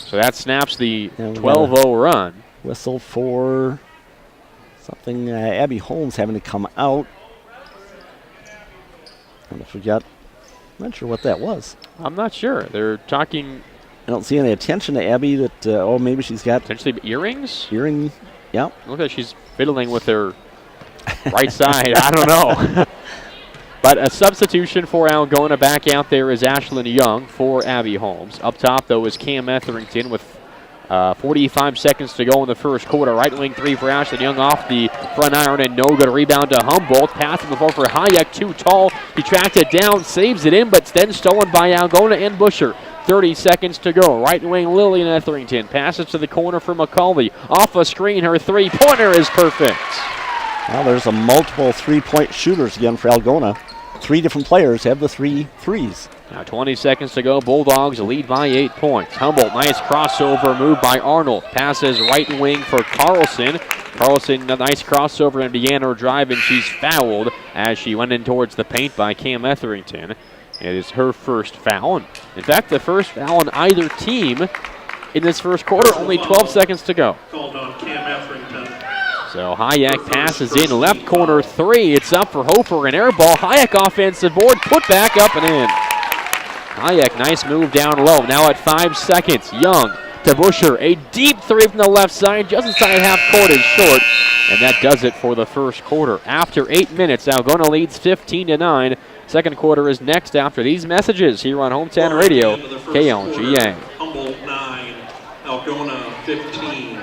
So that snaps the 12-0 run. Whistle for something. Abby Holmes having to come out. I forgot. I'm not sure what that was. I'm not sure. They're talking. I don't see any attention to Abby that, maybe she's got. Potentially earrings? Earring, yeah. Look like she's fiddling with her right side. I don't know. But a substitution for Algona. Back out there is Ashlyn Young for Abby Holmes. Up top, though, is Cam Etherington with 45 seconds to go in the first quarter. Right wing three for Ashlyn Young off the front iron and no good. Rebound to Humboldt. Pass on the floor for Hayek. Too tall. He tracked it down, saves it in, but then stolen by Algona and Busher. 30 seconds to go. Right wing Lillian Etherington. Passes to the corner for McCauley. Off a screen, her three-pointer is perfect. Well, there's a multiple three-point shooters again for Algona. 3 different players have the 3 threes. Now 20 seconds to go. Bulldogs lead by 8 points. Humboldt, nice crossover move by Arnold. Passes right wing for Carlson. Carlson, a nice crossover and began her drive, and she's fouled as she went in towards the paint by Cam Etherington. It is her first foul. In fact, the first foul on either team in this first quarter. Only 12 seconds to go. Called on Cam Etherington. So Hayek passes in left corner three. It's up for Hofer, an air ball. Hayek offensive board, put back up and in. Hayek, nice move down low. Now at 5 seconds, Young to Busher. A deep three from the left side, just inside half court is short. And that does it for the first quarter. After 8 minutes, Algona leads 15-9. Second quarter is next after these messages here on Hometown Radio, KLGA. Humboldt 9, Algona 15.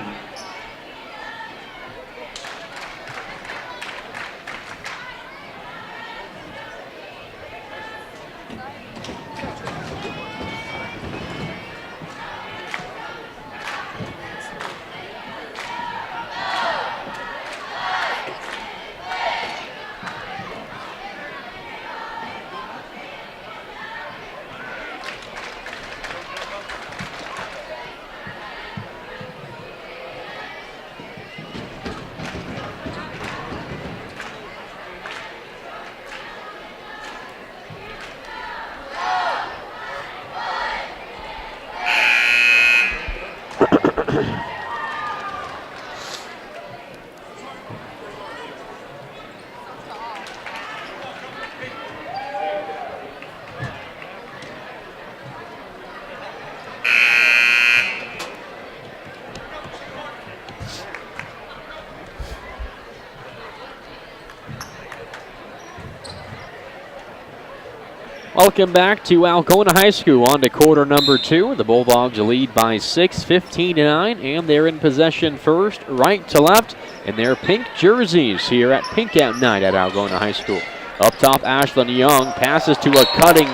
Welcome back to Algona High School. On to quarter number 2. The Bulldogs lead by 6, 15-9, and they're in possession first, right to left, in their pink jerseys here at Pink Out Night at Algona High School. Up top, Ashlyn Young passes to a cutting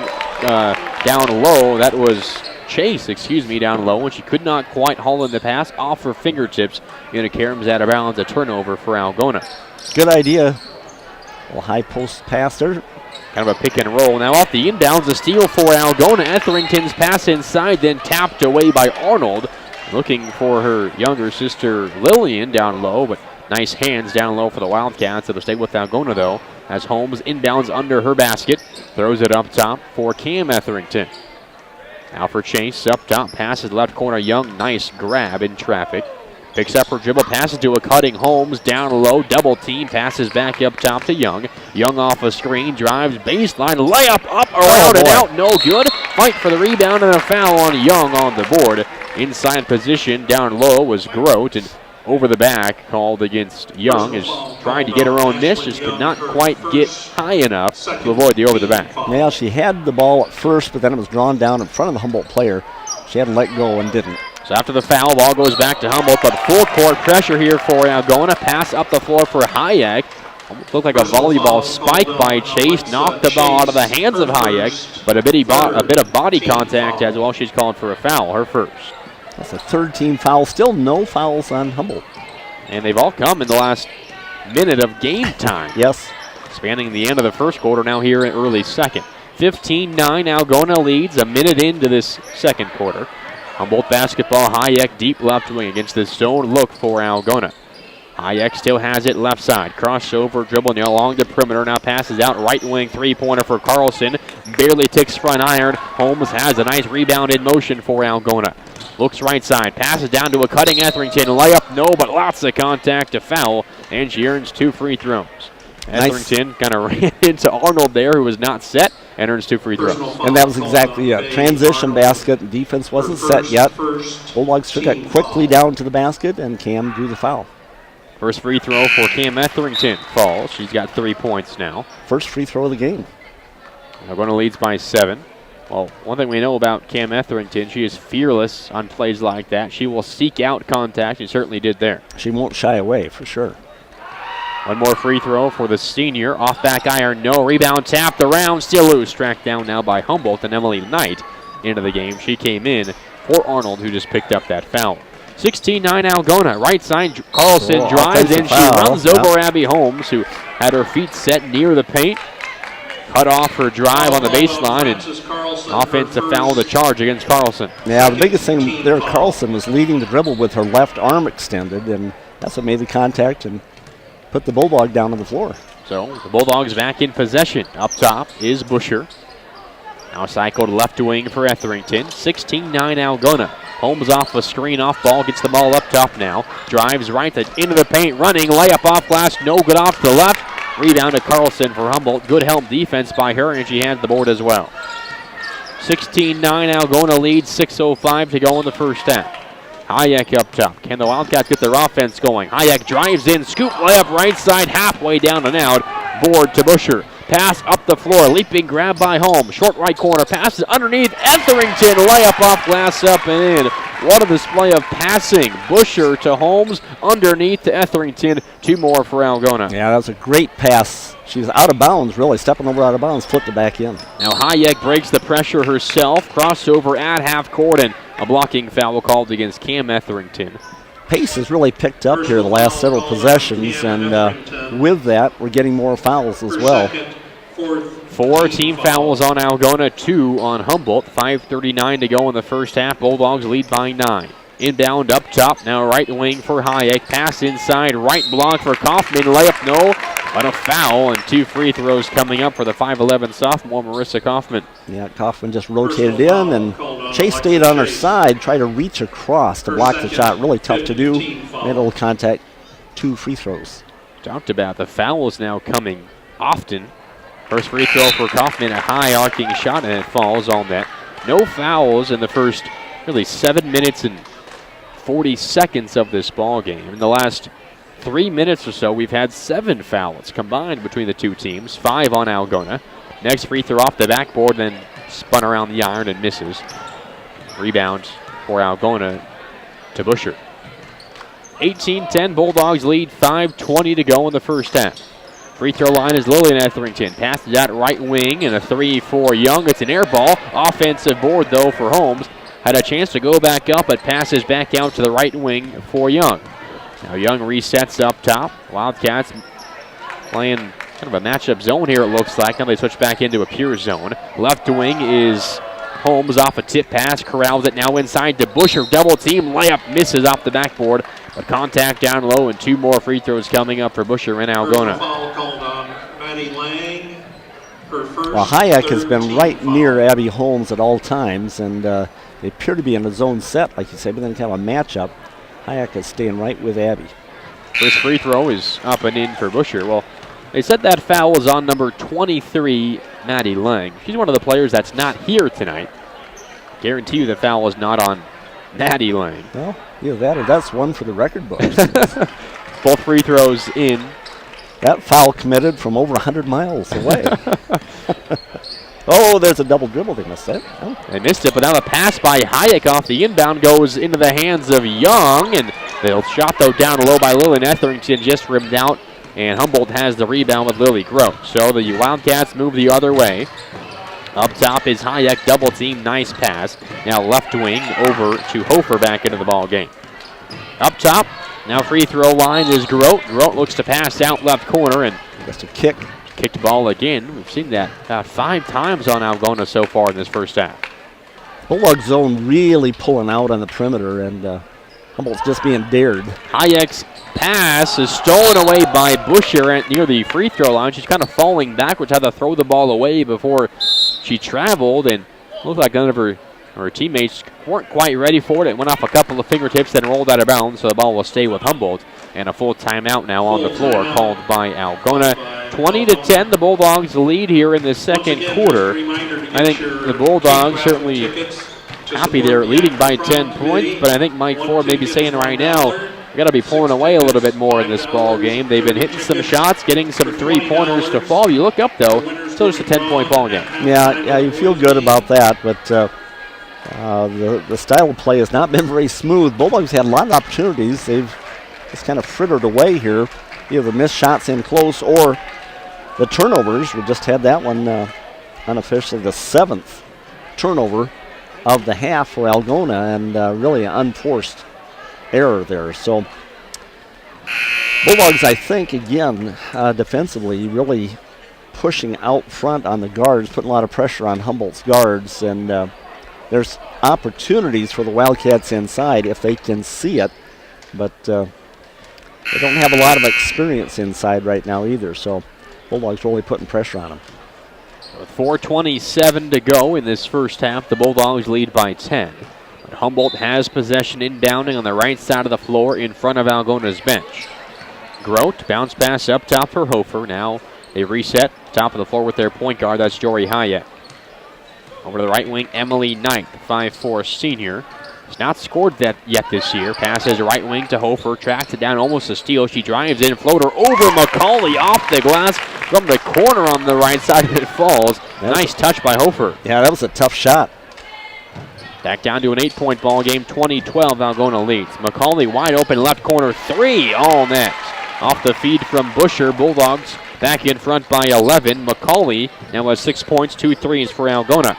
down low. That was Chase, down low, and she could not quite haul in the pass off her fingertips. Una Karam's out of bounds, a turnover for Algona. Good idea. A little high post pass there. Kind of a pick and roll. Now off the inbounds, a steal for Algona. Etherington's pass inside, then tapped away by Arnold. Looking for her younger sister Lillian down low, but nice hands down low for the Wildcats. It'll stay with Algona, though, as Holmes inbounds under her basket. Throws it up top for Cam Etherington. Now for Chase, up top, passes left corner. Young, nice grab in traffic. Picks up her dribble, passes to a cutting Holmes, down low, double team, passes back up top to Young. Young off a screen, drives baseline, layup up, around and out, no good. Fight for the rebound and a foul on Young on the board. Inside position, down low was Grote, and over the back, called against Young, is trying to get her own miss, just could not quite get high enough to avoid the over the back. Yeah, she had the ball at first, but then it was drawn down in front of the Humboldt player. She hadn't let go and didn't. So after the foul, ball goes back to Humboldt, but full court pressure here for Algona. Pass up the floor for Hayek. Almost looked like a volleyball spike by Chase. Knocked the ball out of the hands of Hayek, but a bit of body contact as well. She's called for a foul, her first. That's a third team foul. Still no fouls on Humboldt. And they've all come in the last minute of game time. Yes. Spanning the end of the first quarter, now here in early second. 15-9, Algona leads a minute into this second quarter. Humboldt basketball, Hayek deep left wing against the zone look for Algona. Hayek still has it left side. Crossover, dribbling along the perimeter. Now passes out right wing three-pointer for Carlson. Barely ticks front iron. Holmes has a nice rebound in motion for Algona. Looks right side, passes down to a cutting Etherington. Layup, no, but lots of contact to foul, and she earns 2 free throws. Etherington kind of ran into Arnold there, who was not set, and earns 2 free throws. And that was exactly it. Transition basket. Defense wasn't set yet. Bulldogs took it quickly down to the basket, and Cam drew the foul. First free throw for Cam Etherington falls. She's got 3 points now. First free throw of the game. Algona leads by 7. Well, one thing we know about Cam Etherington, she is fearless on plays like that. She will seek out contact, and certainly did there. She won't shy away, for sure. One more free throw for the senior. Off back iron, no. Rebound tapped around, still loose. Tracked down now by Humboldt and Emily Knight into the game. She came in for Arnold, who just picked up that foul. 16-9 Algona. Right side, Carlson drives in. She runs over Abby Holmes, who had her feet set near the paint. Cut off her drive on the baseline, and offensive foul to charge against Carlson. Yeah, the biggest thing there, Carlson was leading the dribble with her left arm extended, and that's what made the contact and put the Bulldog down on the floor. So the Bulldogs back in possession. Up top is Busher. Now cycled left wing for Etherington. 16-9 Algona. Holmes off a screen, off ball, gets the ball up top now. Drives right into the paint, running, layup off glass, no good off the left. Rebound to Carlson for Humboldt. Good help defense by her, and she has the board as well. 16-9 Algona leads, 6:05 to go in the first half. Hayek up top. Can the Wildcats get their offense going? Hayek drives in, scoop layup right side, halfway down and out. Board to Busher. Pass up the floor, leaping grab by Holmes. Short right corner, passes underneath Etherington. Layup off glass, up and in. What a display of passing. Busher to Holmes, underneath to Etherington. 2 more for Algona. Yeah, that was a great pass. She's out of bounds, really, stepping over out of bounds, flipped it back in. Now Hayek breaks the pressure herself. Crossover at half court, and a blocking foul called against Cam Etherington. Pace has really picked up here the last several possessions, and with that, we're getting more fouls as well. 4 team fouls on Algona, 2 on Humboldt. 5:39 to go in the first half. Bulldogs lead by 9. Inbound up top, now right wing for Hayek. Pass inside, right block for Kaufman. Layup no, but a foul, and 2 free throws coming up for the 5'11 sophomore Marissa Kaufman. Yeah, Kaufman just rotated in, and Chase stayed on her side, tried to reach across to block the shot. Really tough to do. Made a little contact, 2 free throws. Talked about the fouls now coming often. First free throw for Kaufman, a high arcing shot, and it falls on that. No fouls in the first really 7 minutes and 40 seconds of this ball game. In the last 3 minutes or so, we've had 7 fouls combined between the two teams, 5 on Algona. Next free throw off the backboard, then spun around the iron and misses. Rebound for Algona to Busher. 18-10, Bulldogs lead, 5:20 to go in the first half. Free throw line is Lillian Etherington. Passes out right wing, and a 3 for Young. It's an air ball. Offensive board, though, for Holmes. Had a chance to go back up, but passes back out to the right wing for Young. Now Young resets up top. Wildcats playing kind of a matchup zone here, it looks like. Now they switch back into a pure zone. Left wing is Holmes off a tip pass. Corrals it now inside to Busher. Double team layup misses off the backboard. But contact down low, and 2 more free throws coming up for Busher and Algona. Well, Hayek has been right near Abby Holmes at all times, and they appear to be in a zone set, like you said, but then kind of a matchup. Hayek is staying right with Abby. First free throw is up and in for Busher. Well, they said that foul was on number 23, Maddie Lang. She's one of the players that's not here tonight. Guarantee you the foul was not on Maddie Lang. Well, either that or that's one for the record books. Both free throws in. That foul committed from over 100 miles away. Oh, there's a double dribble they missed it. Oh. They missed it, but now the pass by Hayek off the inbound goes into the hands of Young, and the shot, though, down low by Lillian Etherington, just rimmed out, and Humboldt has the rebound with Lily Gross. So the Wildcats move the other way. Up top is Hayek, double team, nice pass. Now left wing over to Hofer back into the ball game. Up top, now free throw line is Grote. Grote looks to pass out left corner, and just a kick. Kicked ball again. We've seen that about 5 times on Algona so far in this first half. Bulldog zone really pulling out on the perimeter, and Humboldt's just being dared. Hayek's pass is stolen away by Busher near the free throw line. She's kind of falling backwards, had to throw the ball away before she traveled, and looked like none of her Her teammates weren't quite ready for it. It went off a couple of fingertips, then rolled out of bounds, so the ball will stay with Humboldt. And a full timeout now on the floor called by Algona. 20-10, the Bulldogs lead here in the second quarter. I think the Bulldogs certainly happy they're leading by 10 points, but I think Mike Ford may be saying right now, we got to be pulling away a little bit more in this ball game. They've been hitting some shots, getting some three-pointers to fall. You look up, though, still just a 10-point ball game. Yeah, you feel good about that, but the style of play has not been very smooth. Bulldogs had a lot of opportunities. They've just kind of frittered away here. Either missed shots in close or the turnovers. We just had that one unofficially the 7th turnover of the half for Algona, and really an unforced error there. So Bulldogs, I think, again, defensively, really pushing out front on the guards, putting a lot of pressure on Humboldt's guards, and there's opportunities for the Wildcats inside if they can see it, but they don't have a lot of experience inside right now either, so Bulldogs really putting pressure on them. With 4:27 to go in this first half, the Bulldogs lead by 10. But Humboldt has possession inbounding on the right side of the floor in front of Algona's bench. Grote, bounce pass up top for Hofer. Now they reset top of the floor with their point guard. That's Jory Hayek. Over to the right wing, Emily Knight, the 5'4" senior. Has not scored that yet this year. Passes right wing to Hofer, tracks it down, almost a steal. She drives in, floater over McCauley off the glass from the corner on the right side. It falls. Nice touch by Hofer. Yeah, that was a tough shot. Back down to an 8-point ball game, 20-12, Algona leads. McCauley wide open left corner, 3, all net. Off the feed from Busher, Bulldogs back in front by 11. McCauley now has 6 points, 2 threes for Algona.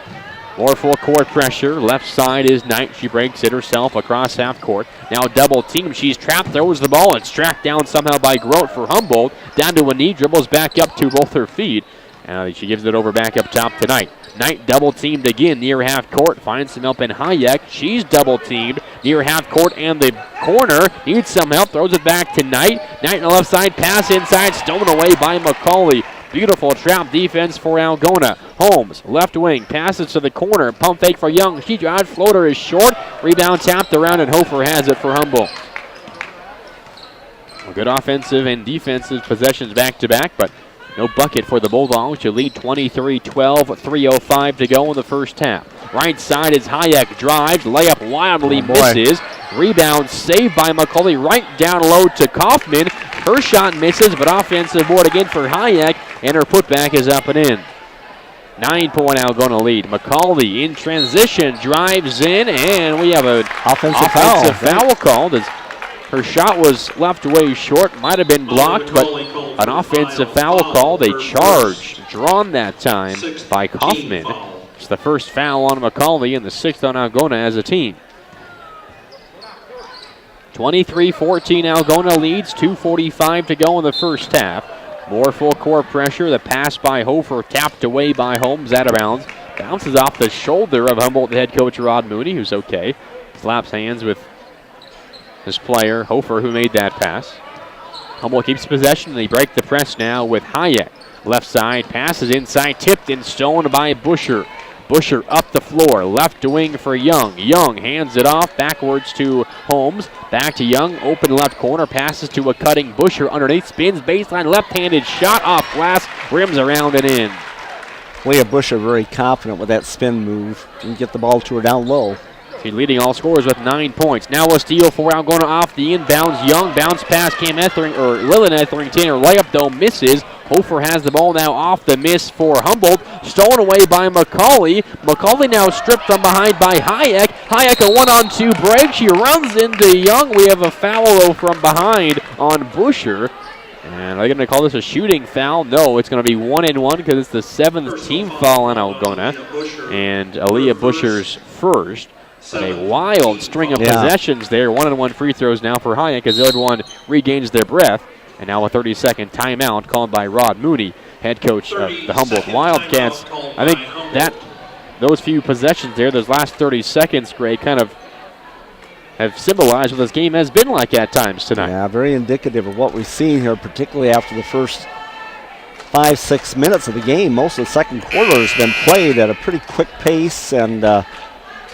More full court pressure. Left side is Knight. She breaks it herself across half court. Now double team. She's trapped, throws the ball. It's tracked down somehow by Grote for Humboldt. Down to a knee, dribbles back up to both her feet. And she gives it over back up top to Knight. Knight double teamed again near half court. Finds some help in Hayek. She's double teamed near half court and the corner. Needs some help. Throws it back to Knight. Knight on the left side. Pass inside. Stolen away by McCauley. Beautiful trap defense for Algona. Holmes, left wing, passes to the corner. Pump fake for Young. She drives. Floater is short. Rebound tapped around, and Hofer has it for Humboldt. Well, good offensive and defensive possessions back to back, but no bucket for the Bulldogs. You lead 23-12, 3:05 to go in the first half. Right side is Hayek. Drives. Layup wildly misses. Rebound saved by McCauley right down low to Kaufman. Her shot misses, but offensive board again for Hayek, and her putback is up and in. 9-point Algona lead. McCauley in transition, drives in, and we have an offensive foul called as her shot was left away short. Might have been blocked, but an offensive foul called. A charge drawn that time by Kaufman. It's the first foul on McCauley and the 6th on Algona as a team. 23-14 Algona leads, 2:45 to go in the first half. More full court pressure. The pass by Hofer tapped away by Holmes out of bounds. Bounces off the shoulder of Humboldt head coach Rod Mooney, who's okay. Slaps hands with his player, Hofer, who made that pass. Humboldt keeps possession. They break the press now with Hayek. Left side, passes inside, tipped and stolen by Busher. Busher up the floor, left wing for Young. Young hands it off backwards to Holmes. Back to Young, open left corner, passes to a cutting Busher underneath, spins baseline, left-handed shot off glass, rims around and in. Leah Busher very confident with that spin move and get the ball to her down low. She's leading all scorers with 9 points. Now a steal for Algona off the inbounds. Young bounce pass, Lillian Etherington. Her layup though misses. Hofer has the ball now off the miss for Humboldt. Stolen away by McCauley. McCauley now stripped from behind by Hayek. Hayek a 1-on-2 break. She runs into Young. We have a foul from behind on Busher. And are they going to call this a shooting foul? No, it's going to be 1-and-1 because it's the 7th team foul on Algona. And Aaliyah Busher's first. And a wild string of possessions there. 1-and-1 free throws now for Hayek as the other one regains their breath. And now a 30-second timeout called by Rod Mooney, head coach of the Humboldt Wildcats. I think that those few possessions there, those last 30 seconds, Greg, kind of have symbolized what this game has been like at times tonight. Yeah, very indicative of what we've seen here, particularly after the first 5-6 minutes of the game. Most of the second quarter has been played at a pretty quick pace, and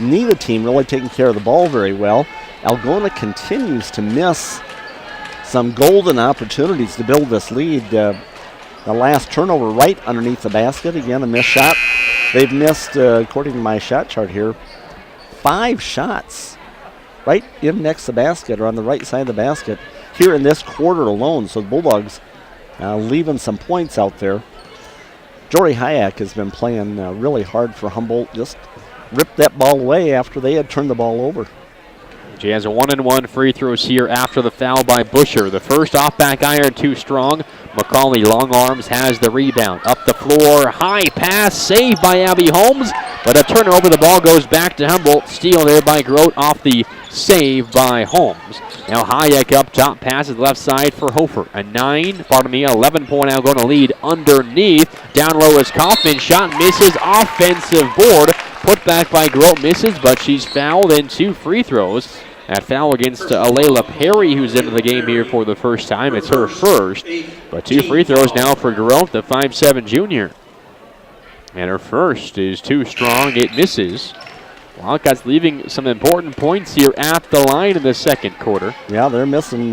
neither team really taking care of the ball very well. Algona continues to miss some golden opportunities to build this lead. The last turnover right underneath the basket. Again, a missed shot. They've missed, according to my shot chart here, 5 shots right in next to the basket or on the right side of the basket here in this quarter alone. So the Bulldogs leaving some points out there. Jory Hayek has been playing really hard for Humboldt. Just ripped that ball away after they had turned the ball over. She has a 1-and-1 free throws here after the foul by Busher. The first off back iron too strong. McCauley, long arms, has the rebound. Up the floor, high pass, saved by Abby Holmes. But a turnover, the ball goes back to Humboldt. Steal there by Grote off the save by Holmes. Now Hayek up top, passes left side for Hofer. A 11-point Algona lead underneath. Down low is Kaufman, shot misses, offensive board. Put back by Grote, misses, but she's fouled in 2 free throws. That foul against Alayla Perry, who's into the game here for the first time. It's her first, but 2 free throws now for Grote, the 5'7" junior. And her first is too strong, it misses. Wildcats leaving some important points here at the line in the second quarter. Yeah, they're missing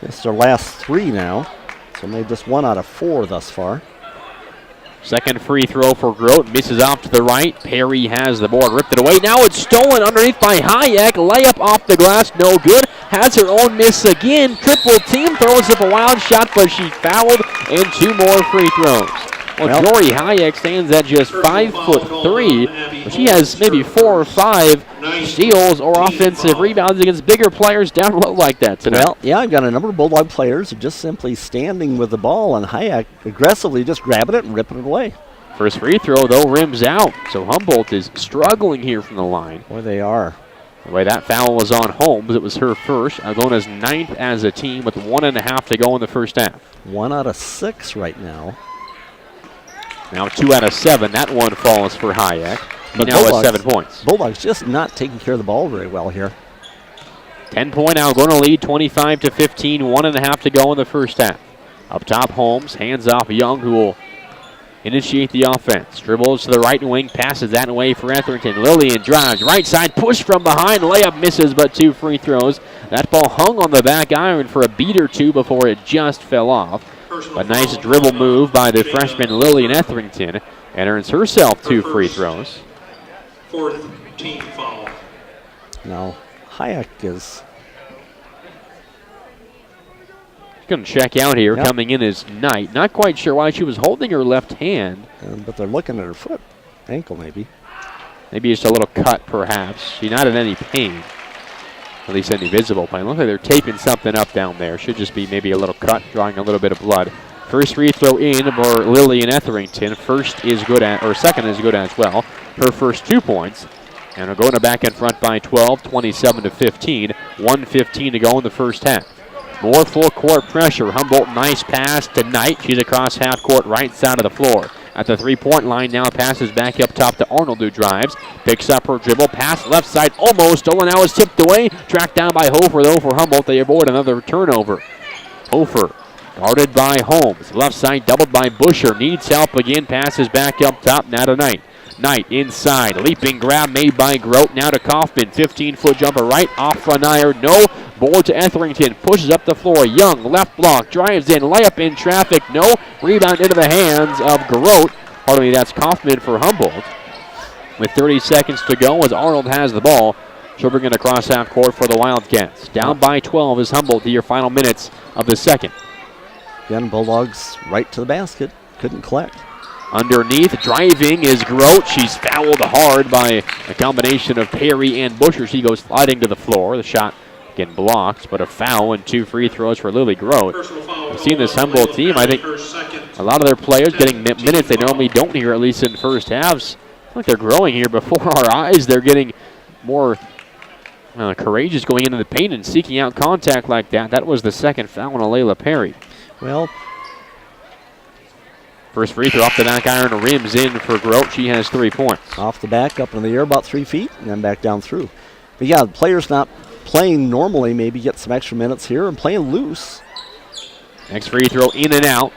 it's their last 3 now, so made this 1 out of 4 thus far. Second free throw for Grote, misses off to the right. Perry has the board, ripped it away. Now it's stolen underneath by Hayek. Layup off the glass, no good. Has her own miss again. Triple team, throws up a wild shot, but she fouled, and 2 more free throws. Well, Jory Hayek stands at just 5'3", but she has maybe 4 or 5 steals or offensive rebounds against bigger players down low like that tonight. Well, yeah, I've got a number of Bulldog players just simply standing with the ball, and Hayek aggressively just grabbing it and ripping it away. First free throw, though, rims out, so Humboldt is struggling here from the line. Boy, they are. The way that foul was on Holmes, it was her first. Algona's 9th as a team with 1.5 to go in the first half. 1 out of 6 right now. Now 2 out of 7. That one falls for Hayek. He now has 7 points. Bulldogs just not taking care of the ball very well here. 10-point Algona lead, 25-15. 1.5 to go in the first half. Up top, Holmes, hands off Young, who will initiate the offense. Dribbles to the right wing, passes that way for Etherington. Lillian drives, right side, push from behind. Layup misses, but 2 free throws. That ball hung on the back iron for a beat or 2 before it just fell off. A nice dribble move by the freshman Lillian Etherington, and earns herself 2 free throws. 4th team foul. Now, Hayek is going to check out here. Yep. Coming in is Knight. Not quite sure why she was holding her left hand. But they're looking at her foot, ankle maybe. Maybe just a little cut, perhaps. She's not in any pain. At least any visible pain. Looks like they're taping something up down there. Should just be maybe a little cut, drawing a little bit of blood. First free throw in for Lillian Etherington. Second is good as well. Her first 2 points. And we're going back in front by 12, 27-15. 1:15 to go in the first half. More full court pressure. Humboldt, nice pass to Knight. She's across half court, right side of the floor. At the 3-point line now, passes back up top to Arnold, who drives. Picks up her dribble, pass left side, almost stolen. Now is tipped away. Tracked down by Hofer, though, for Humboldt. They avoid another turnover. Hofer, guarded by Holmes. Left side, doubled by Busher. Needs help again, passes back up top, now to Knight. Knight inside, leaping grab made by Grote. Now to Kaufman, 15-foot jumper right off an iron. No, board to Etherington, pushes up the floor. Young, left block, drives in, layup in traffic. No, rebound into the hands of Grote. Pardon me, that's Kaufman for Humboldt. With 30 seconds to go as Arnold has the ball. She'll bring it across half court for the Wildcats. Down by 12 is Humboldt to your final minutes of the second. Again, Bulldogs right to the basket, couldn't collect. Underneath, driving is Grote. She's fouled hard by a combination of Perry and Busher. She goes sliding to the floor. The shot getting blocked, but a foul and 2 free throws for Lily Grote. I've seen this Humboldt team. I think a lot of their players getting minutes they normally don't here, at least in first halves. I feel like they're growing here before our eyes. They're getting more courageous going into the paint and seeking out contact like that. That was the second foul on Alayla Perry. Well, first free throw off the back iron, rims in for Grote. She has 3 points. Off the back, up in the air about 3 feet, and then back down through. But yeah, the players not playing normally, maybe get some extra minutes here and playing loose. Next free throw in and out.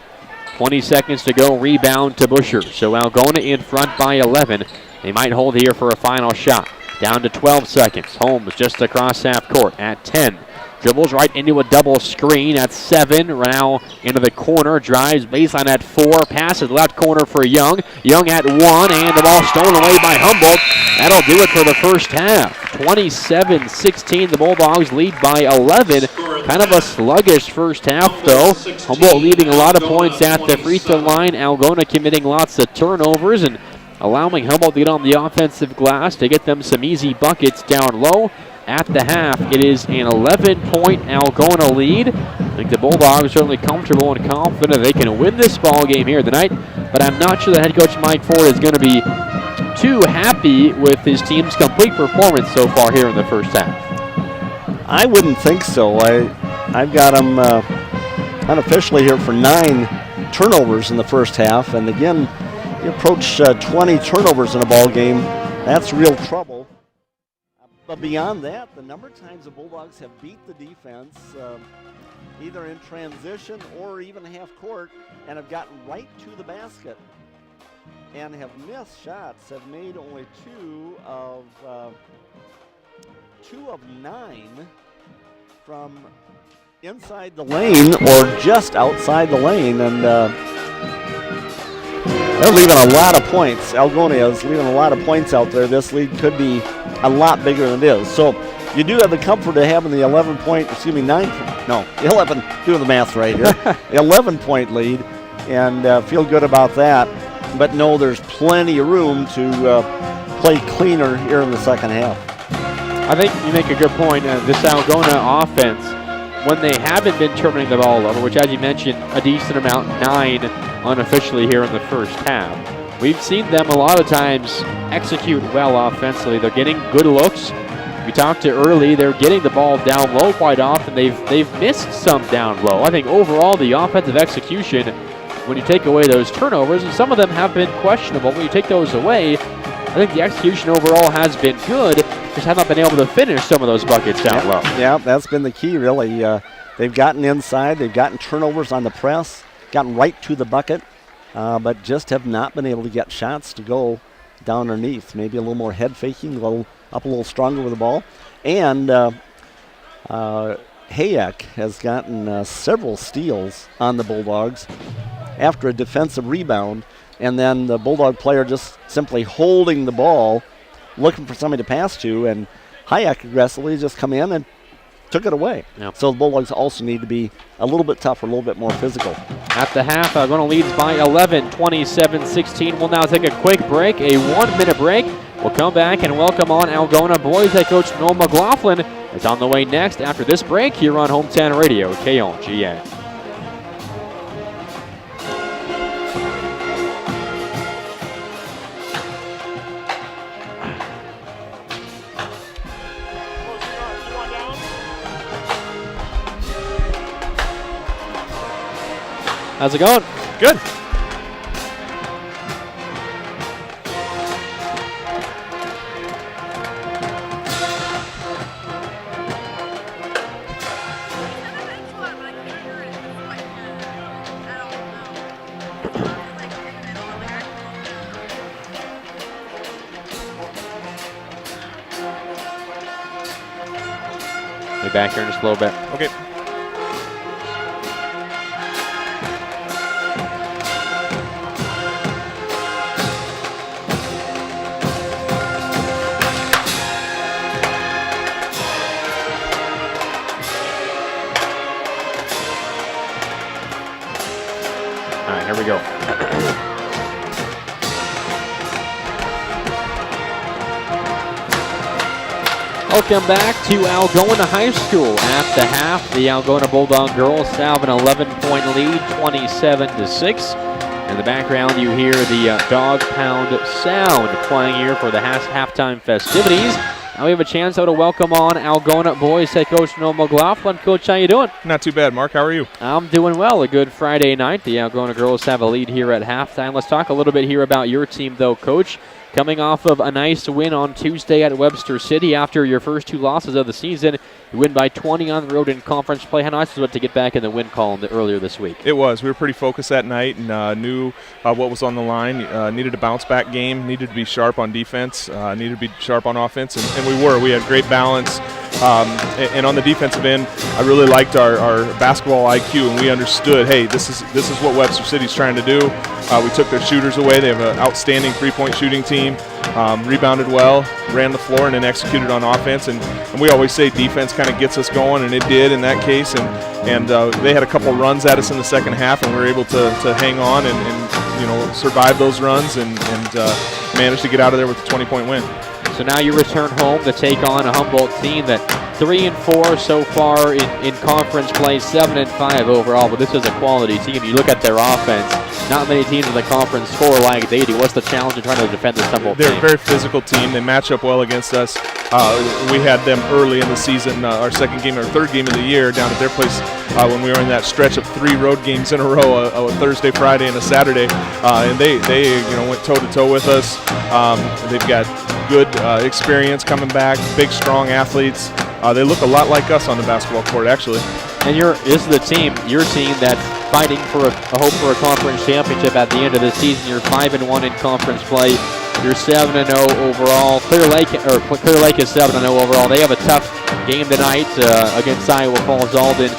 20 seconds to go, rebound to Busher. So Algona in front by 11. They might hold here for a final shot. down to 12 seconds. Holmes just across half court at 10. Dribbles right into a double screen at 7. Now into the corner. Drives baseline at 4. Passes left corner for Young. Young at 1. And the ball stolen away by Humboldt. That'll do it for the first half. 27-16. The Bulldogs lead by 11. Kind of a sluggish first half, though. Humboldt leaving a lot of points at the free throw line. Algona committing lots of turnovers and allowing Humboldt to get on the offensive glass to get them some easy buckets down low. At the half, it is an 11-point Algona lead. I think the Bulldogs are certainly comfortable and confident they can win this ball game here tonight, but I'm not sure that head coach Mike Ford is going to be too happy with his team's complete performance so far here in the first half. I wouldn't think so. I've got them unofficially here for 9 turnovers in the first half, and again, you approach 20 turnovers in a ball game, that's real trouble. But beyond that, the number of times the Bulldogs have beat the defense, either in transition or even half court, and have gotten right to the basket and have missed shots, have made only 2 of 9 from inside the lane or just outside the lane, and they're leaving a lot of points. Algona is leaving a lot of points out there. This lead could be a lot bigger than it is. So you do have the comfort of having the 11, doing the math right here, 11-point lead, and feel good about that. But no, there's plenty of room to play cleaner here in the second half. I think you make a good point. This Algona offense, when they haven't been turning the ball over, which as you mentioned, a decent amount, 9 unofficially here in the first half. We've seen them a lot of times execute well offensively. They're getting good looks. We talked to early, they're getting the ball down low quite often. They've missed some down low. I think overall the offensive execution, when you take away those turnovers, and some of them have been questionable, when you take those away, I think the execution overall has been good. Just have not been able to finish some of those buckets down low. Yeah, that's been the key really. They've gotten inside, they've gotten turnovers on the press, gotten right to the bucket. But just have not been able to get shots to go down underneath. Maybe a little more head faking, a little stronger with the ball. And Hayek has gotten several steals on the Bulldogs after a defensive rebound, and then the Bulldog player just simply holding the ball, looking for somebody to pass to, and Hayek aggressively just come in and took it away. Yep. So the Bulldogs also need to be a little bit tougher, a little bit more physical. At the half, Algona leads by 11, 27-16. We'll now take a quick break, a 1-minute break. We'll come back and welcome on Algona boys head coach Noel McLaughlin is on the way next after this break here on Hometown Radio, KLGA. How's it going? Good. Be back here in just a little bit. Okay. Here we go. Welcome back to Algona High School. At the half, the Algona Bulldog girls have an 11-point lead, 27-6. In the background, you hear the dog pound sound playing here for the halftime festivities. Now we have a chance to welcome on Algona boys head coach Noel McLaughlin. Coach, how you doing? Not too bad, Mark. How are you? I'm doing well. A good Friday night. The Algona girls have a lead here at halftime. Let's talk a little bit here about your team, though, Coach. Coming off of a nice win on Tuesday at Webster City after your first 2 losses of the season. You win by 20 on the road in conference play. How nice was it to get back in the win column earlier this week? It was. We were pretty focused that night and knew what was on the line. Needed a bounce-back game, needed to be sharp on defense, needed to be sharp on offense, and we were. We had great balance. And on the defensive end, I really liked our basketball IQ, and we understood, hey, this is what Webster City's trying to do. We took their shooters away. They have an outstanding three-point shooting team. Rebounded well, ran the floor, and then executed on offense. And we always say defense kind of gets us going, and it did in that case. And they had a couple runs at us in the second half, and we were able to hang on and survive those runs and manage to get out of there with a 20-point win. So now you return home to take on a Humboldt team that 3-4 so far in conference play, 7-5 overall, but this is a quality team. You look at their offense, not many teams in the conference score like they do. What's the challenge in trying to defend this Humboldt team? They're a very physical team. They match up well against us. We had them early in the season, our third game of the year down at their place when we were in that stretch of 3 road games in a row, a Thursday, Friday, and a Saturday. And they went toe-to-toe with us. They've got good experience coming back, big, strong athletes. They look a lot like us on the basketball court, actually. And this is the team, your team, that's fighting for a hope for a conference championship at the end of the season. You're 5-1 in conference play. You're 7-0 overall. Clear Lake is 7-0 overall. They have a tough game tonight against Iowa Falls Alden.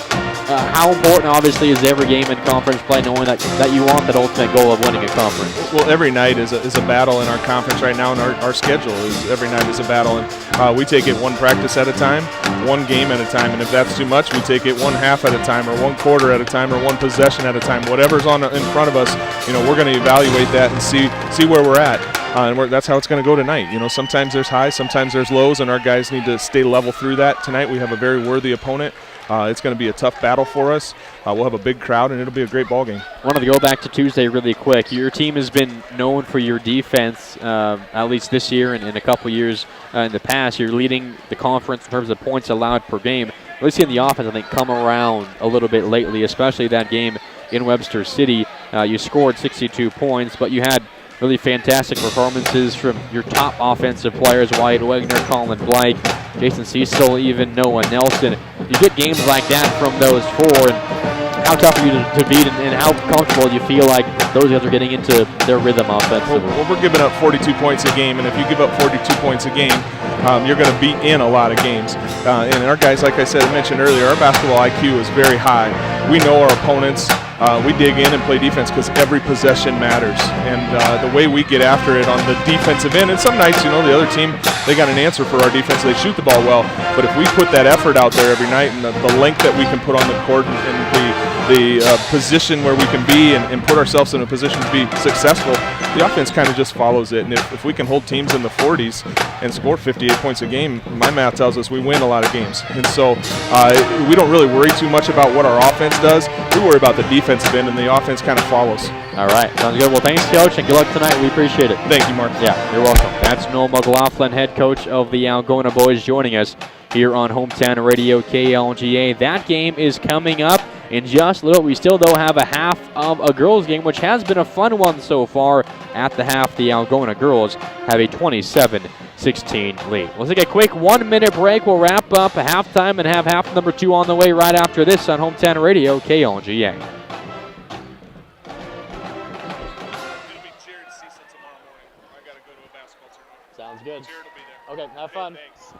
How important, obviously, is every game in conference play, knowing that you want that ultimate goal of winning a conference? Well, every night is a battle in our conference right now, and our schedule is every night is a battle. And we take it one practice at a time, one game at a time. And if that's too much, we take it one half at a time, or one quarter at a time, or one possession at a time. Whatever's in front of us, we're going to evaluate that and see where we're at. And that's how it's going to go tonight. Sometimes there's highs, sometimes there's lows, and our guys need to stay level through that. Tonight we have a very worthy opponent. It's going to be a tough battle for us. We'll have a big crowd, and it'll be a great ball game. I wanted to go back to Tuesday really quick. Your team has been known for your defense, at least this year and in a couple years in the past. You're leading the conference in terms of points allowed per game. Really seeing the offense, I think, come around a little bit lately, especially that game in Webster City. You scored 62 points, but you had really fantastic performances from your top offensive players, Wyatt Wagner, Colin Blake, Jason Cecil, even Noah Nelson. You get games like that from those 4, and how tough are you to beat, and how comfortable do you feel like those guys are getting into their rhythm offensively? Well, we're giving up 42 points a game, and if you give up 42 points a game, you're going to beat in a lot of games. And our guys, like I mentioned earlier, our basketball IQ is very high. We know our opponents. We dig in and play defense because every possession matters. And the way we get after it on the defensive end, and some nights, the other team, they got an answer for our defense. They shoot the ball well. But if we put that effort out there every night and the length that we can put on the court and the position where we can be and put ourselves in a position to be successful, the offense kind of just follows it. And if we can hold teams in the 40s and score 58 points a game, my math tells us we win a lot of games. And so we don't really worry too much about what our offense does. We worry about the defensive end, and the offense kind of follows. All right, sounds good. Well, thanks, Coach, and good luck tonight. We appreciate it. Thank you, Mark. Yeah, you're welcome. That's Noel McLaughlin, head coach of the Algona boys, joining us here on Hometown Radio KLGA. That game is coming up in just a little. We still, though, have a half of a girls' game, which has been a fun one so far. At the half, the Algona girls have a 27-16 lead. We'll take a quick 1-minute break. We'll wrap up a halftime and have half number 2 on the way right after this on Hometown Radio KLGA. Sounds good. Okay, have fun. Thanks.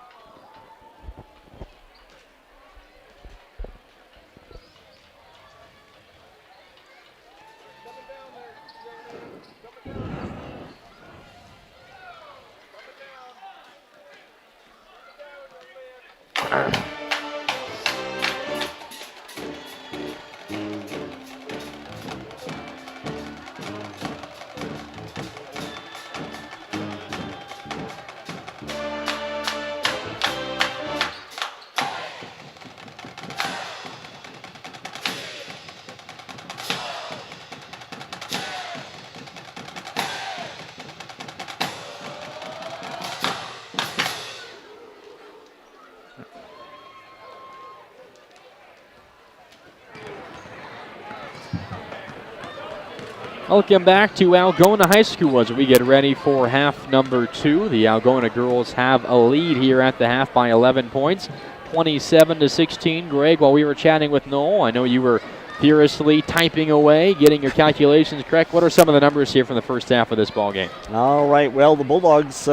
Welcome back to Algona High School as we get ready for half number 2. The Algona girls have a lead here at the half by 11 points, 27-16. Greg, while we were chatting with Noel, I know you were furiously typing away, getting your calculations correct. What are some of the numbers here from the first half of this ball game? All right, well, the Bulldogs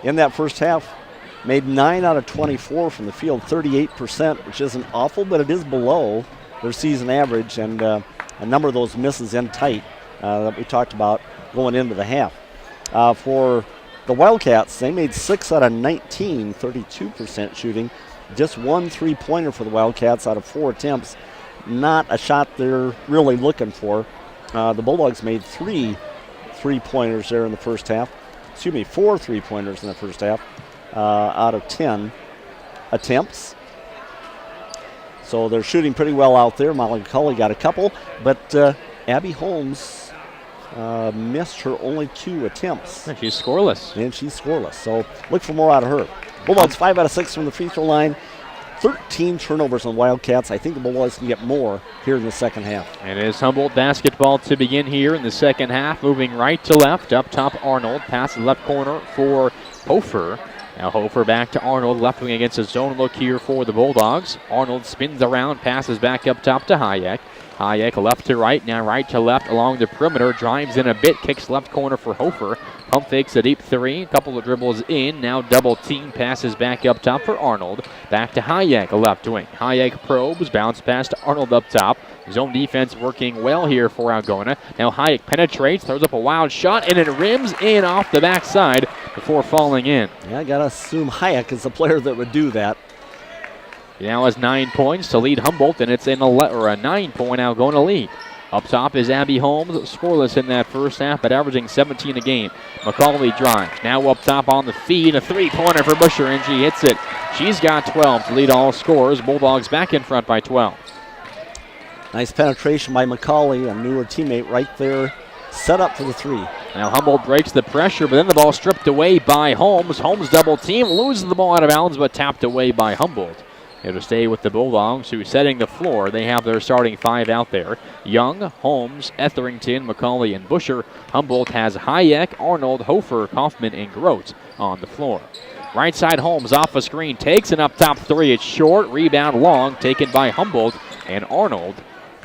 in that first half made 9 out of 24 from the field, 38%, which isn't awful, but it is below their season average, and a number of those misses in tight that we talked about going into the half. For the Wildcats, they made 6 out of 19, 32% shooting. Just one three-pointer for the Wildcats out of 4 attempts. Not a shot they're really looking for. The Bulldogs made 3 3-pointers there in the first half. 4 3-pointers in the first half out of 10 attempts. So they're shooting pretty well out there. Molly McCauley got a couple, but Abby Holmes missed her only 2 attempts. And she's scoreless. So look for more out of her. Bulldogs 5 out of 6 from the free throw line. 13 turnovers on Wildcats. I think the Bulldogs can get more here in the second half. And it is Humboldt basketball to begin here in the second half. Moving right to left. Up top, Arnold. Pass the left corner for Hofer. Now Hofer back to Arnold. Left wing against a zone look here for the Bulldogs. Arnold spins around. Passes back up top to Hayek. Hayek left to right. Now right to left along the perimeter. Drives in a bit. Kicks left corner for Hofer. Pump fakes a deep 3. A couple of dribbles in. Now double team. Passes back up top for Arnold. Back to Hayek, left wing. Hayek probes. Bounce pass to Arnold up top. Zone defense working well here for Algona. Now Hayek penetrates. Throws up a wild shot. And it rims in off the backside before falling in. Yeah, I got to assume Hayek is the player that would do that. He now has 9 points to lead Humboldt. And it's a 9-point Algona lead. Up top is Abby Holmes, scoreless in that first half, but averaging 17 a game. McCauley drives. Now up top on the feed, a 3-pointer for Busher, and she hits it. She's got 12 to lead all scorers. Bulldogs back in front by 12. Nice penetration by McCauley, a newer teammate right there, set up for the 3. Now Humboldt breaks the pressure, but then the ball stripped away by Holmes. Holmes double team, loses the ball out of bounds, but tapped away by Humboldt. It'll stay with the Bulldogs, who setting the floor. They have their starting 5 out there. Young, Holmes, Etherington, McCauley, and Busher. Humboldt has Hayek, Arnold, Hofer, Kaufman, and Grote on the floor. Right side Holmes off a screen, takes an up top 3. It's short, rebound long, taken by Humboldt and Arnold.